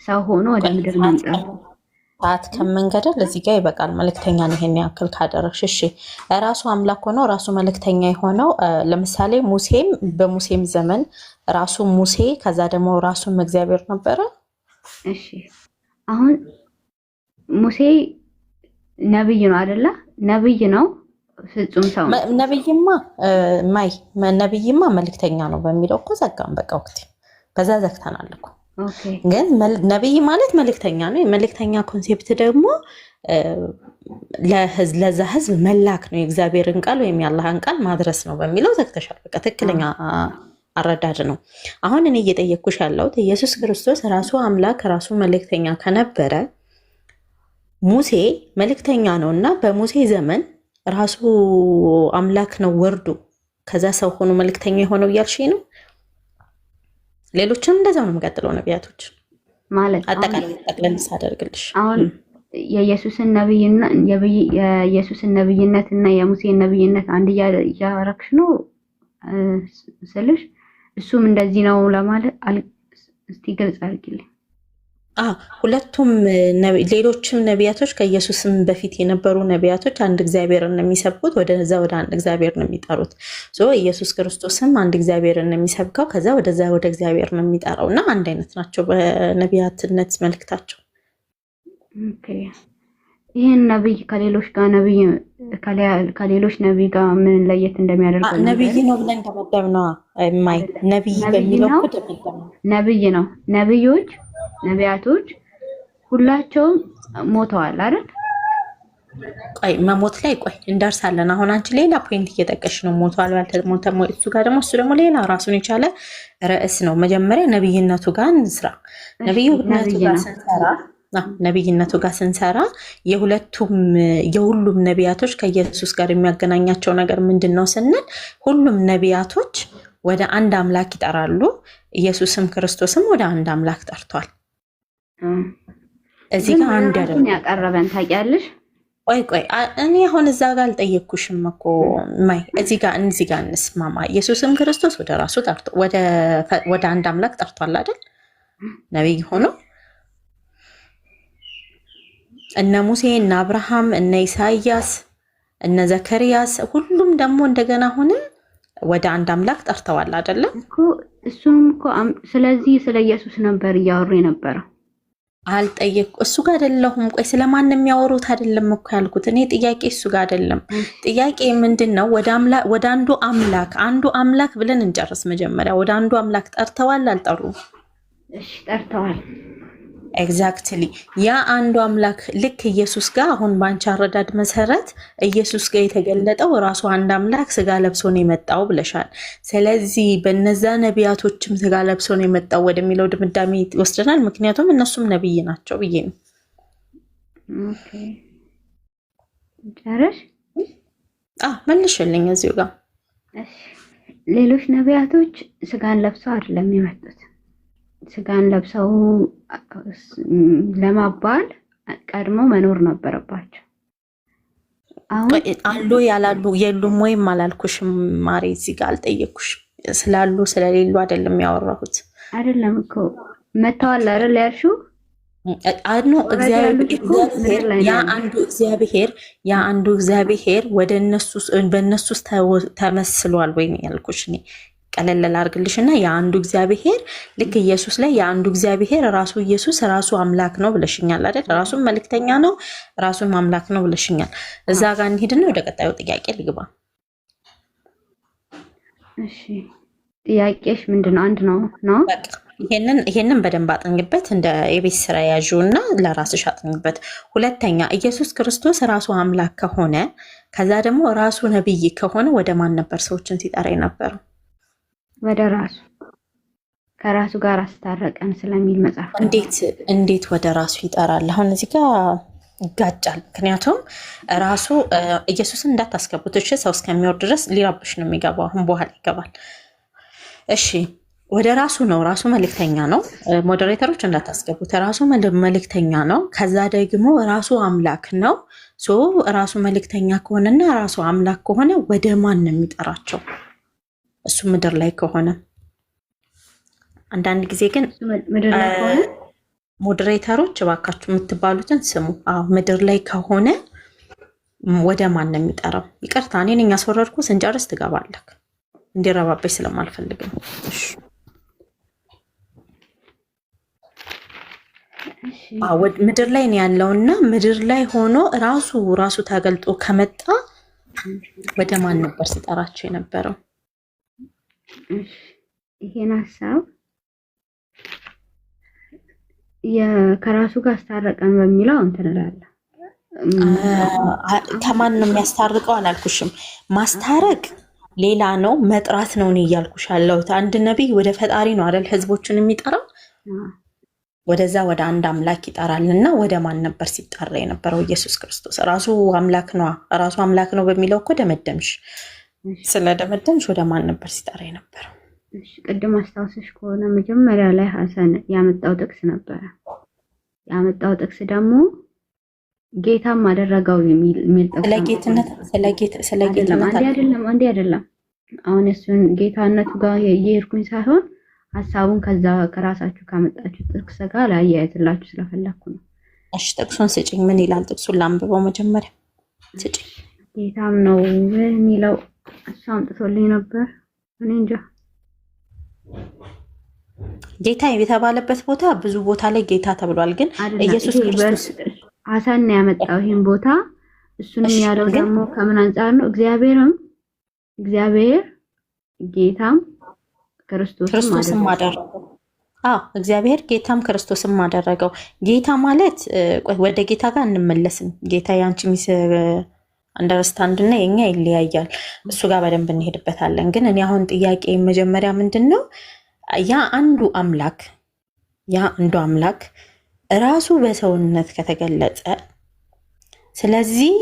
ሰው ሆኖ ወደ ምድር መምጣት ታት ከመንገደል እዚህ ጋር ይበቃል። መልእክተኛ ነው ይሄን ያክል ካደረግሽ። እሺ ራሱ አምላክ ሆኖ ራሱ መልእክተኛ የሆነው ለምሳሌ በሙሴም ዘመን ራሱ ሙሴ ከዛ ደግሞ ራሱም እግዚአብሔር ነበረ። እሺ አሁን ሙሴ ነብይ ነው አይደለ? ነብይ ነው፣ ፍጹም ሰው ነው። ነብይማ መልእክተኛ ነው በሚለው እኮ ዘጋም በቃ ወቅት በዛ ዘግተናል እኮ። ግን ነብይ ማለት መልእክተኛ ነው። የመልእክተኛ ኮንሴፕት ደግሞ ለዛ ህዝብ መላክ ነው፣ የእግዚአብሔርን ቃል ወይም የአላህን ቃል ማድረስ ነው በሚለው ዘግተሻል። በቃ ትክክለኛ አረዳድ ነው። አሁን እኔ እየጠየቅኩሽ ያለሁት ኢየሱስ ክርስቶስ ራሱ አምላክ ራሱ መልእክተኛ ከነበረ ሙሴ መልእክተኛ ነው እና በሙሴ ዘመን ራሱ አምላክ ነው ወርዶ ከዛ ሰው ሆኖ መልእክተኛ የሆነው እያልሽ ነው? ሌሎችም እንደዛው ነው የሚቀጥለው ነቢያቶች ማለት አጠቃላይ ጠቅለል ሳደርግልሽ አሁን የኢየሱስን ነብይነት እና የሙሴን ነብይነት አንድ እያረክሽ ነው ስልሽ እሱም እንደዚህ ነው ለማለት እስቲ ግልጽ አድርጊልኝ። ሁለቱም ሌሎችም ነቢያቶች ከኢየሱስም በፊት የነበሩ ነቢያቶች አንድ እግዚአብሔርን ነው የሚሰብኩት፣ ወደዛ ወደ አንድ እግዚአብሔር ነው የሚጠሩት። ኢየሱስ ክርስቶስም አንድ እግዚአብሔርን ነው የሚሰብከው፣ ከዛ ወደዛ ወደ እግዚአብሔር ነው የሚጠራው እና አንድ አይነት ናቸው በነቢያትነት መልክታቸው። ይህን ነብይ ከሌሎች ነብይ ጋር ምን ለየት እንደሚያደርገው ነብይ ነው ብለን እንደመደብ ነው ማይ ነብይ በሚለው ነብይ ነው። ነቢያቶች ሁላቸውም ሞተዋል አይደል? ቆይ መሞት ላይ እንደርሳለን። አሁን አንቺ ሌላ ፖይንት እየጠቀሽ ነው፣ ሞተዋል ያልሞተም። እሱ ደግሞ ሌላ ራሱን የቻለ ርዕስ ነው። መጀመሪያ ነብይነቱ ጋር እንስራ። ነብይነቱ ጋር ስንሰራ የሁሉም ነቢያቶች ከኢየሱስ ጋር የሚያገናኛቸው ነገር ምንድን ነው ስንል ሁሉም ነቢያቶች ወደ አንድ አምላክ ይጠራሉ። ኢየሱስም ክርስቶስም ወደ አንድ አምላክ ጠርቷል። እዚህ ጋር አንድ ያቀረበን ታውቂያለሽ? ቆይ እኔ አሁን እዛ ጋር አልጠየቅኩሽም እኮ ማይ እዚህ ጋር እንስማማ። ኢየሱስም ክርስቶስ ወደ ራሱ ጠርቶ ወደ አንድ አምላክ ጠርቷል አይደል? ነብይ ሆኖ እነ ሙሴ እነ አብርሃም እነ ኢሳይያስ እነ ዘከርያስ ሁሉም ደግሞ እንደገና ሆነም ወደ አንድ አምላክ ጠርተዋል አይደለም እኮ። እሱም እኮ ስለዚህ ስለ ኢየሱስ ነበር እያወሩ የነበረው። እሱ ጋር አይደለሁም። ቆይ ስለማን የሚያወሩት አይደለም እኮ ያልኩት እኔ። ጥያቄ እሱ ጋር አይደለም። ጥያቄ ምንድነው? ወደ አንዱ አምላክ ብለን እንጨርስ መጀመሪያ። ወደ አንዱ አምላክ ጠርተዋል አልጠሩም? እሺ ጠርተዋል። ኤግዛክትሊ ያ አንዱ አምላክ ልክ ኢየሱስ ጋር አሁን ባንቺ አረዳድ መሰረት ኢየሱስ ጋር የተገለጠው ራሱ አንድ አምላክ ስጋ ለብሶ ነው የመጣው ብለሻል። ስለዚህ በነዛ ነቢያቶችም ስጋ ለብሶ ነው የመጣው ወደሚለው ድምዳሜ ወስደናል። ምክንያቱም እነሱም ነብይ ናቸው ብዬ ነው። ኦኬ ጨረሽ? መልሽልኝ እዚሁ ጋር። ሌሎች ነቢያቶች ስጋን ለብሰው አይደለም የመጡት። ስጋን ለብሰው ለማባል ቀድሞ መኖር ነበረባቸው። አሁን አሉ ያላሉ የሉም ወይም አላልኩሽም ማሬ። እዚህ ጋር አልጠየኩሽም። ስላሉ ስለሌሉ አይደለም ያወራሁት። አይደለም እኮ መተዋል አይደል ያልሽው? ያ አንዱ እግዚአብሔር ወደ በእነሱ ተመስሏል ወይ ያልኩሽ እኔ። ቀለል ላድርግልሽና የአንዱ እግዚአብሔር ልክ ኢየሱስ ላይ የአንዱ እግዚአብሔር ራሱ ኢየሱስ ራሱ አምላክ ነው ብለሽኛል አይደል? ራሱም መልእክተኛ ነው ራሱም አምላክ ነው ብለሽኛል። እዛ ጋር እንሂድና ወደ ቀጣዩ ጥያቄ ልግባ። እሺ ጥያቄሽ ምንድነው? አንድ ነው። በቃ ይሄንን በደንብ አጥኝበት፣ እንደ የቤት ስራ ያዡና ለራስሽ አጥኝበት። ሁለተኛ ኢየሱስ ክርስቶስ ራሱ አምላክ ከሆነ ከዛ ደግሞ ራሱ ነብይ ከሆነ ወደ ማን ነበር ሰዎችን ሲጠራ የነበረው? ወደ ራሱ ከራሱ ጋር አስታረቀን ስለሚል መጽሐፍ። እንዴት ወደ ራሱ ይጠራል? አሁን እዚህ ጋር ይጋጫል። ምክንያቱም ራሱ ኢየሱስን እንዳታስገቡት እሺ። ሰው እስከሚወርድ ድረስ ሊረብሽ ነው የሚገባው። አሁን በኋላ ይገባል። እሺ ወደ ራሱ ነው። ራሱ መልእክተኛ ነው። ሞዴሬተሮች እንዳታስገቡት። ራሱ መልእክተኛ ነው። ከዛ ደግሞ ራሱ አምላክ ነው። ራሱ መልእክተኛ ከሆነና ራሱ አምላክ ከሆነ ወደ ማን ነው የሚጠራቸው? እሱ ምድር ላይ ከሆነ አንዳንድ ጊዜ ግን ሞዴሬተሮች እባካችሁ የምትባሉትን ስሙ። ምድር ላይ ከሆነ ወደ ማን ነው የሚጠራው? ይቅርታ እኔ ነኝ ያስወረድኩ። ስንጨርስ ትገባለህ። እንዲረባበሽ ስለማልፈልግ ነው። ምድር ላይ ነው ያለውና ምድር ላይ ሆኖ ራሱ ተገልጦ ከመጣ ወደ ማን ነበር ሲጠራቸው የነበረው? ይሄን ሀሳብ ከራሱ ጋር አስታረቀን በሚለው እንትን እላለሁ። ከማን ነው የሚያስታርቀው አላልኩሽም። ማስታረቅ ሌላ ነው፣ መጥራት ነው እኔ እያልኩሽ ያለሁት። አንድ ነቢይ ወደ ፈጣሪ ነው አይደል ህዝቦችን የሚጠራው፣ ወደዛ ወደ አንድ አምላክ ይጠራል። እና ወደ ማን ነበር ሲጠራ የነበረው? ኢየሱስ ክርስቶስ ራሱ አምላክ ነው። ራሱ አምላክ ነው በሚለው እኮ ደመደምሽ። ስለ ደመደምሽ ወደ ማን ነበር ሲጠራ የነበረው? ቅድም አስታውሰሽ ከሆነ መጀመሪያ ላይ ሐሰን ያመጣው ጥቅስ ነበረ። ያመጣው ጥቅስ ደግሞ ጌታም አደረገው የሚል ጥቅስ ስለ ጌትነት አይደለም። አሁን እሱን ጌታነቱ ጋር እየሄድኩኝ ሳይሆን ሐሳቡን ከዛ ከራሳችሁ ካመጣችሁ ጥቅስ ጋር ላያይዝላችሁ ስለፈለኩ ነው። እሺ ጥቅሱን ስጭኝ። ምን ይላል? ጥቅሱን ላንብበው መጀመሪያ ስጭኝ። ጌታም ነው የሚለው እሱ አምጥቶልኝ ነበር። እኔ እንጃ ጌታ የተባለበት ቦታ ብዙ ቦታ ላይ ጌታ ተብሏል። ግን ኢየሱስ ክርስቶስ ሐሰን ያመጣው ይሄን ቦታ እሱንም ያለው ደግሞ ከምን አንፃር ነው? እግዚአብሔር ጌታም ክርስቶስም አደረገው። እግዚአብሔር ጌታም ክርስቶስም አደረገው። ጌታ ማለት ወደ ጌታ ጋር እንመለስም። ጌታ ያንቺ ሚስ አንደርስታንድ እና የኛ ይለያያል። እሱ ጋር በደንብ እንሄድበታለን። ግን እኔ አሁን ጥያቄ መጀመሪያ ምንድነው ያ አንዱ አምላክ ራሱ በሰውነት ከተገለጸ፣ ስለዚህ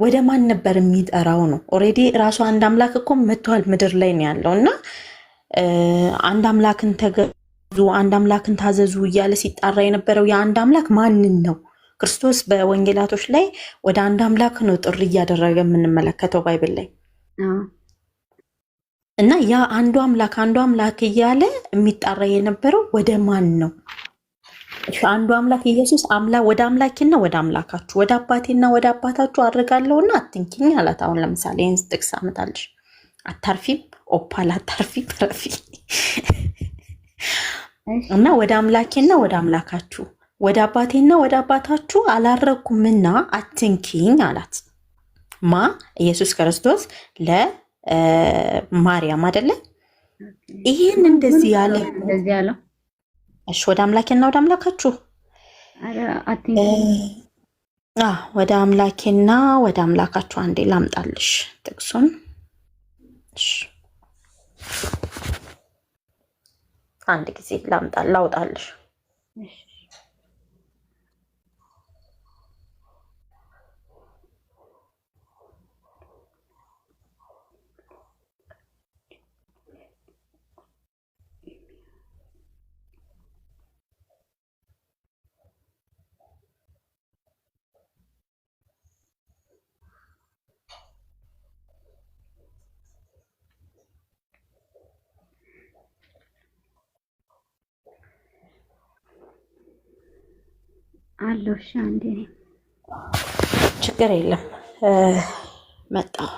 ወደ ማን ነበር የሚጠራው ነው? ኦሬዲ ራሱ አንድ አምላክ እኮ መጥቷል፣ ምድር ላይ ነው ያለው እና አንድ አምላክን ተገዙ፣ አንድ አምላክን ታዘዙ እያለ ሲጣራ የነበረው የአንድ አምላክ ማንን ነው? ክርስቶስ በወንጌላቶች ላይ ወደ አንድ አምላክ ነው ጥሪ እያደረገ የምንመለከተው ባይብል ላይ እና ያ አንዱ አምላክ እያለ የሚጣራ የነበረው ወደ ማን ነው? አንዱ አምላክ ኢየሱስ ወደ አምላኬና ወደ አምላካችሁ፣ ወደ አባቴና ወደ አባታችሁ አድርጋለሁና አትንኪኝ አላት። አሁን ለምሳሌ ይህን ጥቅስ አመጣልሽ። አታርፊም? ኦፓል አታርፊም? ረፊ እና ወደ አምላኬና ወደ አምላካችሁ፣ ወደ አባቴና ወደ አባታችሁ አላረኩምና አትንኪኝ አላት። ኢየሱስ ክርስቶስ ለማርያም አይደለ? ይህን እንደዚህ ያለው እሺ፣ ወደ አምላኬና ወደ አምላካችሁ ወደ አምላኬና ወደ አምላካችሁ። አንዴ ላምጣልሽ ጥቅሱን። አንድ ጊዜ ላውጣልሽ። አለሽ አንዴ ችግር የለም መጣሁ።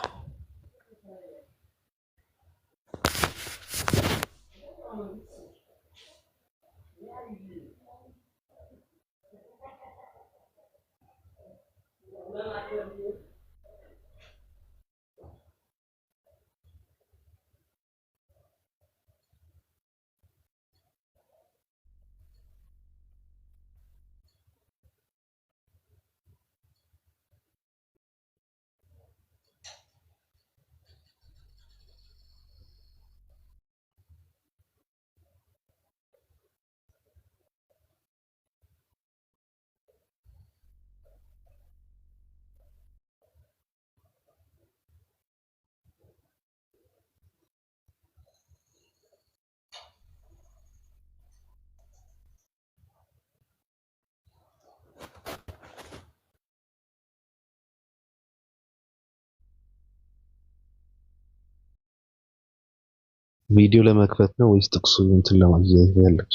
ቪዲዮ ለመክፈት ነው ወይስ ጥቅሱ እንትን ለማያያዝ ያለች?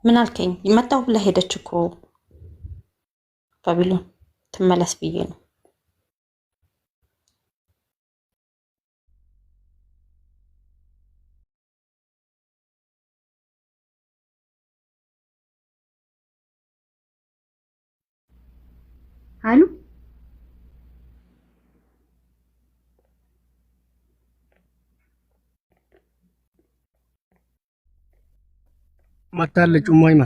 ምን አልከኝ? መጣሁ ብላ ሄደች እኮ ባቢሎን ትመለስ ብዬ ነው። አሉ መታለች ኡማይማ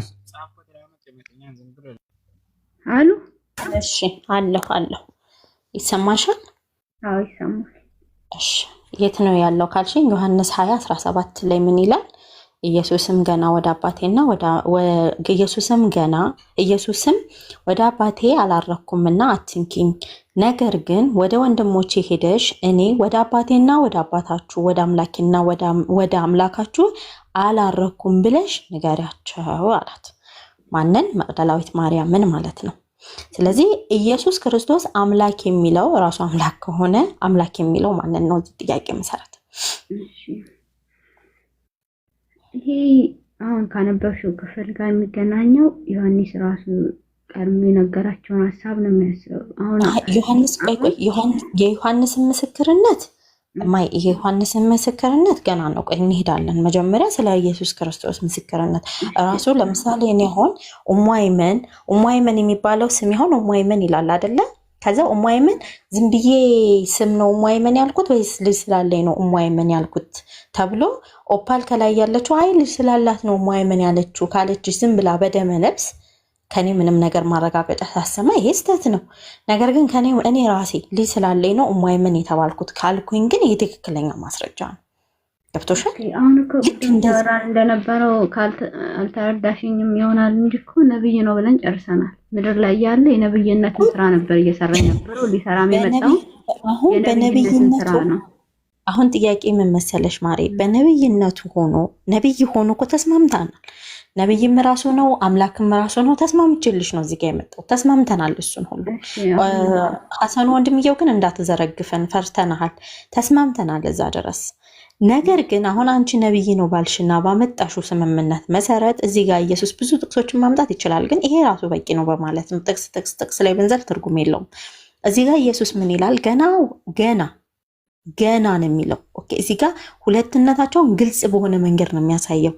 አሉ። እሺ አለሁ ይሰማሻል? አዎ ይሰማል። እሺ የት ነው ያለው ካልሽኝ ዮሐንስ 20:17 ላይ ምን ይላል? ኢየሱስም ወደ አባቴ አላረኩምና አትንኪኝ፣ ነገር ግን ወደ ወንድሞቼ ሄደሽ እኔ ወደ አባቴና ወደ አባታችሁ ወደ አምላኬና ወደ አምላካችሁ አላረኩም ብለሽ ንገሪያቸው አላት። ማንን? መቅደላዊት ማርያምን ማለት ነው። ስለዚህ ኢየሱስ ክርስቶስ አምላክ የሚለው ራሱ አምላክ ከሆነ አምላክ የሚለው ማንን ነው? ጥያቄ መሰረት ይሄ አሁን ካነበብሽው ክፍል ጋር የሚገናኘው ዮሐንስ ራሱ ቀድሞ የነገራቸውን ሐሳብ ነው የሚያስበው። አሁን የዮሐንስን ምስክርነት የዮሐንስን ምስክርነት ገና ነው። ቆይ እንሄዳለን። መጀመሪያ ስለ ኢየሱስ ክርስቶስ ምስክርነት ራሱ ለምሳሌ እኔ አሁን ኡማይመን የሚባለው ስም ይሆን ኡማይመን ይላል አይደለ? ከዛ ኡማይመን ዝም ብዬ ስም ነው ኡማይመን ያልኩት ወይስ ልጅ ስላለኝ ነው ኡማይመን ያልኩት ተብሎ ኦፓል ከላይ ያለችው አይ ልጅ ስላላት ነው ኡማይመን ያለችው ካለች ዝም ብላ በደመ ነፍስ ከኔ ምንም ነገር ማረጋገጫ ሳሰማ ይሄ ስህተት ነው። ነገር ግን እኔ ራሴ ልጅ ስላለኝ ነው ኡማይመን የተባልኩት ካልኩኝ ግን ይሄ ትክክለኛ ማስረጃ ነው። ገብቶሻል? አሁን እኮ እንደነበረው አልተረዳሽኝም ይሆናል እንጂ እኮ ነብይ ነው ብለን ጨርሰናል። ምድር ላይ ያለ የነብይነትን ስራ ነበር እየሰራ የነበረው ሊሰራም የመጣው አሁን በነብይነቱ ነው። አሁን ጥያቄ ምን መሰለሽ ማሬ፣ በነብይነቱ ሆኖ ነብይ ሆኖ እኮ ተስማምተናል። ነብይም ራሱ ነው አምላክም ራሱ ነው። ተስማምቼልሽ ነው እዚህ ጋር የመጣው። ተስማምተናል እሱን ሁሉ። ሐሰን ወንድምየው ግን እንዳትዘረግፈን ፈርተናል። ተስማምተናል እዛ ድረስ። ነገር ግን አሁን አንቺ ነብይ ነው ባልሽና ባመጣሹ ስምምነት መሰረት እዚህ ጋር ኢየሱስ ብዙ ጥቅሶችን ማምጣት ይችላል። ግን ይሄ ራሱ በቂ ነው በማለት ነው። ጥቅስ ላይ ብንዘል ትርጉም የለውም። እዚህ ጋር ኢየሱስ ምን ይላል? ገና ነው የሚለው። ኦኬ እዚህ ጋር ሁለትነታቸውን ግልጽ በሆነ መንገድ ነው የሚያሳየው።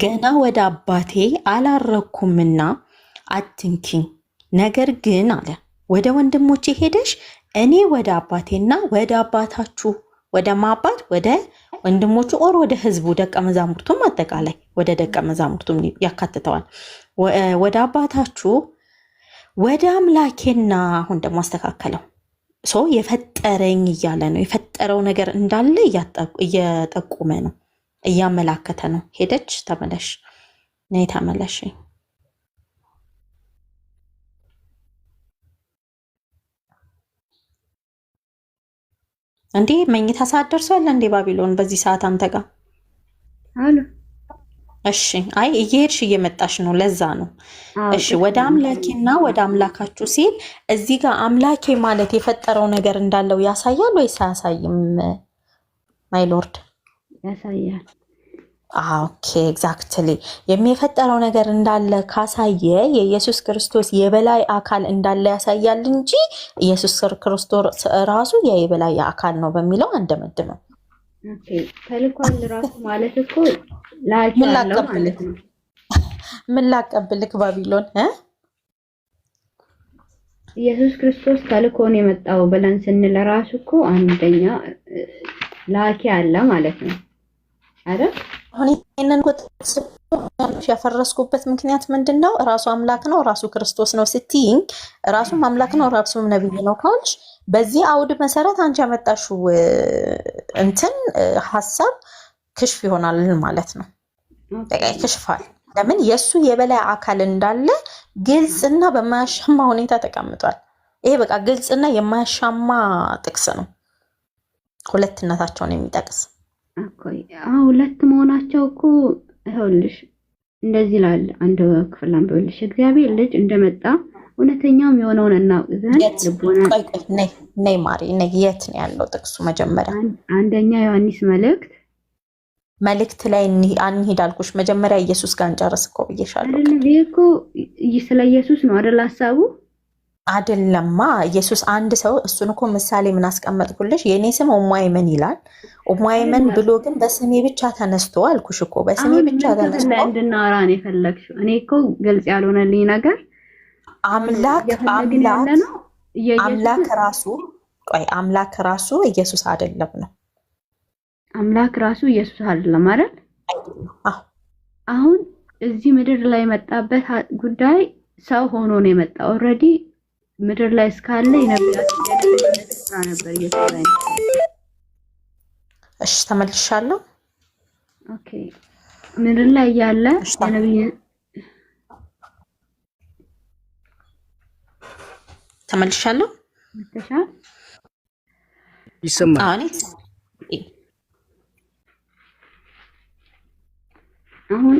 ገና ወደ አባቴ አላረኩምና አትንኪኝ፣ ነገር ግን አለ ወደ ወንድሞቼ ሄደሽ እኔ ወደ አባቴና ወደ አባታችሁ ወደ ማባት ወደ ወንድሞቹ ኦር ወደ ህዝቡ ደቀ መዛሙርቱም አጠቃላይ ወደ ደቀ መዛሙርቱም ያካትተዋል። ወደ አባታችሁ ወደ አምላኬና አሁን ደግሞ አስተካከለው የፈጠረኝ እያለ ነው። የፈጠረው ነገር እንዳለ እየጠቆመ ነው፣ እያመላከተ ነው። ሄደች ተመለሽ፣ ነይ ተመለሽ። እንዴ መኝታ ሰዓት ደርሷል እንዴ ባቢሎን? በዚህ ሰዓት አንተ ጋር አሉ? እሺ፣ አይ እየሄድሽ እየመጣሽ ነው፣ ለዛ ነው። እሺ፣ ወደ አምላኬና ወደ አምላካችሁ ሲል እዚህ ጋር አምላኬ ማለት የፈጠረው ነገር እንዳለው ያሳያል ወይስ አያሳይም? ማይ ሎርድ ያሳያል። ኦኬ ኤግዛክትሊ። የሚፈጠረው ነገር እንዳለ ካሳየ የኢየሱስ ክርስቶስ የበላይ አካል እንዳለ ያሳያል እንጂ ኢየሱስ ክርስቶስ ራሱ የበላይ አካል ነው በሚለው አንደመድመው። ኦኬ ተልኳል ራሱ ማለት እኮ ላኪ ያለው ማለት ነው። ምን ላቀብልክ ባቢሎን? ኢየሱስ ክርስቶስ ተልኮን የመጣው ብለን ስንል ራሱ እኮ አንደኛ ላኪ አለ ማለት ነው አይደል? አሁን ይሄንን ያፈረስኩበት ምክንያት ምንድነው? ራሱ አምላክ ነው ራሱ ክርስቶስ ነው ስትይኝ ራሱም አምላክ ነው ራሱም ነብይ ነው ካልሽ በዚህ አውድ መሰረት አንቺ ያመጣሽው እንትን ሐሳብ ክሽፍ ይሆናል ማለት ነው። በቃ ይክሽፋል። ለምን? የሱ የበላይ አካል እንዳለ ግልጽና በማያሻማ ሁኔታ ተቀምጧል። ይሄ በቃ ግልጽና የማያሻማ ጥቅስ ነው፣ ሁለትነታቸውን የሚጠቅስ አቆይ ሁለት መሆናቸው እኮ ይኸውልሽ እንደዚህ ይላል። አንድ ክፍል አንብብልሽ እግዚአብሔር ልጅ እንደመጣ እውነተኛም የሆነውን እናውቅ ዘንድ ልቦና ነይ ማሪ ነይ። የት ነው ያለው ጥቅሱ? መጀመሪያ አንደኛ ዮሐንስ መልእክት ላይ አንሂድ አልኩሽ። መጀመሪያ ኢየሱስ ጋር እንጨርስ እኮ ብዬሻለሁ። ይሄ እኮ ስለ ኢየሱስ ነው አይደል ሐሳቡ? አይደለማ ኢየሱስ አንድ ሰው እሱን እኮ ምሳሌ ምን አስቀመጥኩልሽ? የኔ ስም ኡማይመን ይላል። ኡማይመን ብሎ ግን በስሜ ብቻ ተነስቶ አልኩሽ እኮ በስሜ ብቻ ተነስቶ እንድናወራ ነው የፈለግሽው። እኔ እኮ ግልጽ ያልሆነልኝ ነገር አምላክ ራሱ ኢየሱስ አይደለም ነው። አምላክ ራሱ ኢየሱስ አይደለም አይደል? አሁን እዚህ ምድር ላይ የመጣበት ጉዳይ ሰው ሆኖ ነው የመጣው። ኦልሬዲ ምድር ላይ እስካለ የነቢያት ያደረገለት ስራ ነበር እየሰራ ነው። እሺ ተመልሻለሁ። ኦኬ ምድር ላይ ያለ የነብይ ተመልሻለሁ። ተሻል ይሰማል። አሁን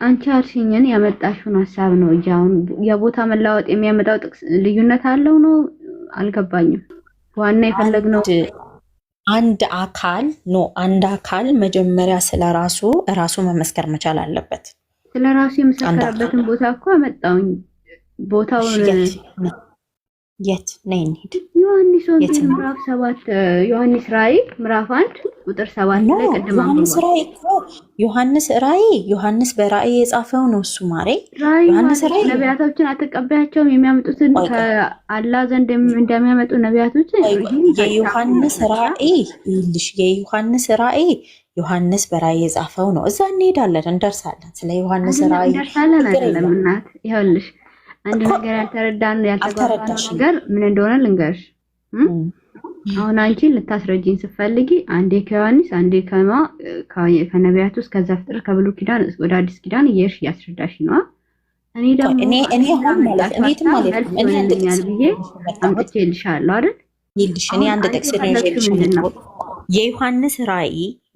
አንቺ አርሽኝን ያመጣሽውን ሐሳብ ነው እንጂ አሁን የቦታ መላወጥ የሚያመጣው ጥቅስ ልዩነት አለው ነው አልገባኝም። ዋና የፈለግነው አንድ አካል መጀመሪያ ስለራሱ መመስከር መቻል አለበት። ስለራሱ የመሰከረበትን ቦታ እኮ አመጣውኝ። ቦታውን የት ነኝ? እንሂድ። ዮሐንስ ወንጌል ምዕራፍ 7 ዮሐንስ ራእይ ምዕራፍ 1 ቁጥር 7 ላይ ቀድማ ዮሐንስ ራእይ ዮሐንስ በራእይ የጻፈው ነው እሱ ማሬ። ዮሐንስ ራእይ ነቢያቶችን አትቀበያቸውም የሚያመጡትን ከአላህ ዘንድ እንደሚያመጡ ነቢያቶችን የዮሐንስ ራእይ ዮሐንስ በራእይ የጻፈው ነው። እዛ እንሄዳለን፣ እንደርሳለን። ስለ ዮሐንስ ራእይ እንደርሳለን አይደለም እናት። ይኸውልሽ አንድ ነገር ያልተረዳን ነገር ምን እንደሆነ ልንገርሽ። አሁን አንቺ ልታስረጂኝ ስትፈልጊ አንዴ ከዮሐንስ አንዴ ከነቢያት ውስጥ ከዛ ፍጥር ከብሉይ ኪዳን ወደ አዲስ ኪዳን እየሄድሽ እያስረዳሽ ነው። እኔ ደግሞ እኔ አምጥቼልሻለሁ አይደል? ይልሽ እኔ አንድ ጥቅስ ነው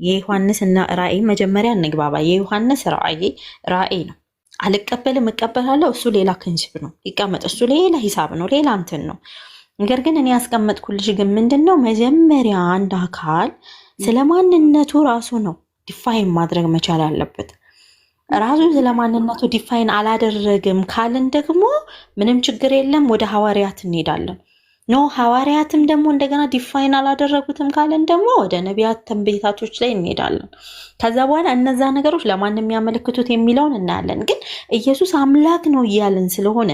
የዮሐንስና ራእይ መጀመሪያ እንግባባ። የዮሐንስ ራእይ ነው። አልቀበልም እቀበላለሁ፣ እሱ ሌላ ክንሽፍ ነው። ይቀመጥ፣ እሱ ሌላ ሂሳብ ነው፣ ሌላ እንትን ነው። ነገር ግን እኔ ያስቀመጥኩልሽ ግን ምንድነው መጀመሪያ አንድ አካል ስለማንነቱ ራሱ ነው ዲፋይን ማድረግ መቻል አለበት። ራሱ ስለማንነቱ ዲፋይን አላደረግም ካልን ደግሞ ምንም ችግር የለም፣ ወደ ሐዋርያት እንሄዳለን። ኖ ሐዋርያትም ደግሞ እንደገና ዲፋይን አላደረጉትም ካልን ደግሞ ወደ ነቢያት ትንቢታቶች ላይ እንሄዳለን። ከዛ በኋላ እነዛ ነገሮች ለማን የሚያመለክቱት የሚለውን እናያለን። ግን ኢየሱስ አምላክ ነው እያልን ስለሆነ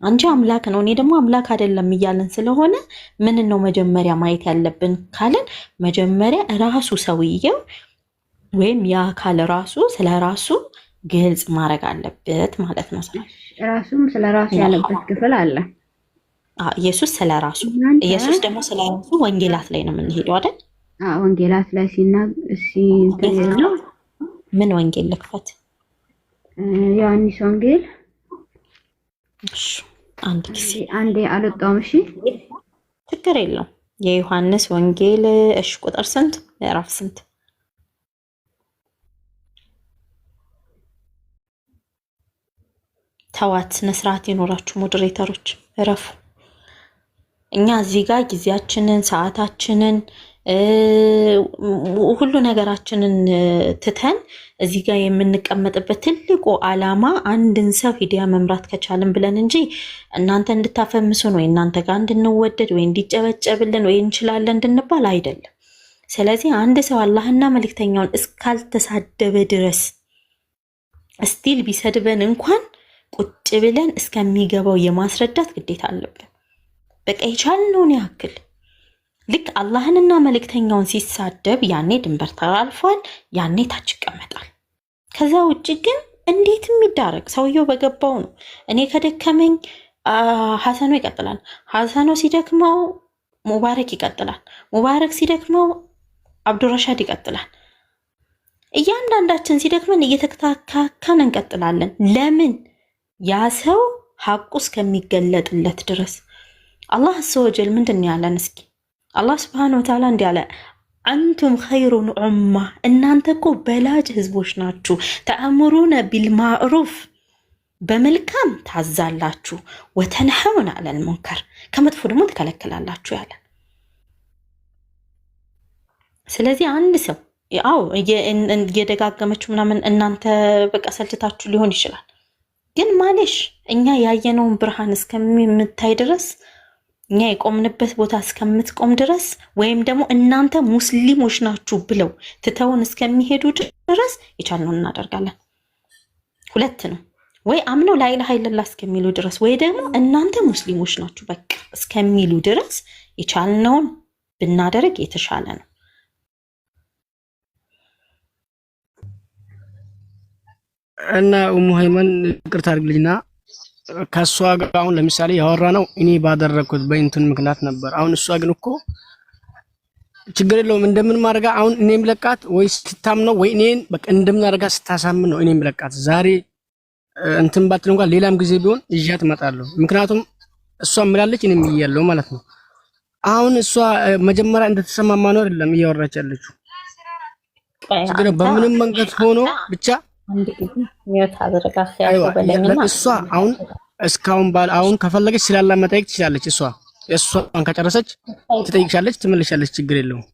አንቺ አምላክ ነው እኔ ደግሞ አምላክ አይደለም እያልን ስለሆነ ምን ነው መጀመሪያ ማየት ያለብን ካልን መጀመሪያ ራሱ ሰውየው ወይም የአካል ራሱ ስለራሱ ግልጽ ማድረግ አለበት ማለት ነው። ራሱም ስለራሱ ያለበት ክፍል አለ። ኢየሱስ ስለራሱ ኢየሱስ ደግሞ ስለራሱ ወንጌላት ላይ ነው የምንሄደው አይደል? ወንጌላት ላይ ነው። ምን ወንጌል ልክፈት? ዮሐንስ ወንጌል አንዴ አልወጣውም። እሺ ችግር የለውም። የዮሐንስ ወንጌል ቁጥር ስንት? ምዕራፍ ስንት? ተዋት፣ ስነስርዓት ይኖራችሁ ሞዴሬተሮች እረፉ። እኛ እዚህ ጋር ጊዜያችንን ሰዓታችንን ሁሉ ነገራችንን ትተን እዚህ ጋር የምንቀመጥበት ትልቁ ዓላማ አንድን ሰው ሂዳያ መምራት ከቻልን ብለን እንጂ እናንተ እንድታፈምሱን ወይ እናንተ ጋር እንድንወደድ ወይ እንዲጨበጨብልን ወይ እንችላለን እንድንባል አይደለም። ስለዚህ አንድ ሰው አላህና መልእክተኛውን እስካልተሳደበ ድረስ ስቲል ቢሰድበን እንኳን ቁጭ ብለን እስከሚገባው የማስረዳት ግዴታ አለብን። በቃ የቻልነውን ያክል ልክ አላህንና መልእክተኛውን ሲሳደብ ያኔ ድንበር ተላልፏል፣ ያኔ ታች ይቀመጣል። ከዛ ውጭ ግን እንዴት የሚዳረግ ሰውየው በገባው ነው። እኔ ከደከመኝ ሐሰኖ ይቀጥላል፣ ሐሰኖ ሲደክመው ሙባረክ ይቀጥላል፣ ሙባረክ ሲደክመው አብዱረሻድ ይቀጥላል። እያንዳንዳችን ሲደክመን እየተከታካን እንቀጥላለን። ለምን? ያ ሰው ሐቁ እስከሚገለጥለት ድረስ። አላህ አስወጀል ምንድን ያለን? እስኪ አላህ ስብሐነሁ ወተዓላ እንዲህ አለ፣ አንቱም ኸይሩን ኡማ፣ እናንተ እኮ በላጭ ህዝቦች ናችሁ። ተአምሩነ ቢልማዕሩፍ፣ በመልካም ታዛላችሁ፣ ወተንሐውነ ዐለል ሙንከር፣ ከመጥፎ ደግሞ ትከለክላላችሁ ያለን። ስለዚህ አንድ ሰው እየደጋገመችው ምናምን እናንተ በቃ ሰልችታችሁ ሊሆን ይችላል። ግን ማለሽ እኛ ያየነውን ብርሃን እስከምታይ ድረስ እኛ የቆምንበት ቦታ እስከምትቆም ድረስ ወይም ደግሞ እናንተ ሙስሊሞች ናችሁ ብለው ትተውን እስከሚሄዱ ድረስ የቻልነውን እናደርጋለን። ሁለት ነው፣ ወይ አምነው ላኢላሃ ኢለላህ እስከሚሉ ድረስ ወይ ደግሞ እናንተ ሙስሊሞች ናችሁ በቃ እስከሚሉ ድረስ የቻልነውን ብናደርግ የተሻለ ነው። እና ኡሙ ሃይማን ይቅርታ አድርግልኝና ከሷ ጋር አሁን ለምሳሌ ያወራነው እኔ ባደረኩት በእንትን ምክንያት ነበር። አሁን እሷ ግን እኮ ችግር የለውም እንደምን ማድረጋ አሁን እኔም ለቃት ወይ ስትታምነው ወይ እኔን በቃ እንደምን አድርጋ ስታሳምን ነው እኔም ለቃት። ዛሬ እንትን ባትል እንኳን ሌላም ጊዜ ቢሆን ይዣት እመጣለሁ። ምክንያቱም እሷ ምላለች እኔም እያለሁ ማለት ነው። አሁን እሷ መጀመሪያ እንደተሰማማ ነው አይደለም እያወራች ያለችው። ችግር በምንም መንገድ ሆኖ ብቻ እሷ አሁን እስካሁን ባል አሁን ከፈለገች ስላላ መጠየቅ ትችላለች። እሷን ከጨረሰች ትጠይቅሻለች፣ ትመልሻለች። ችግር የለውም።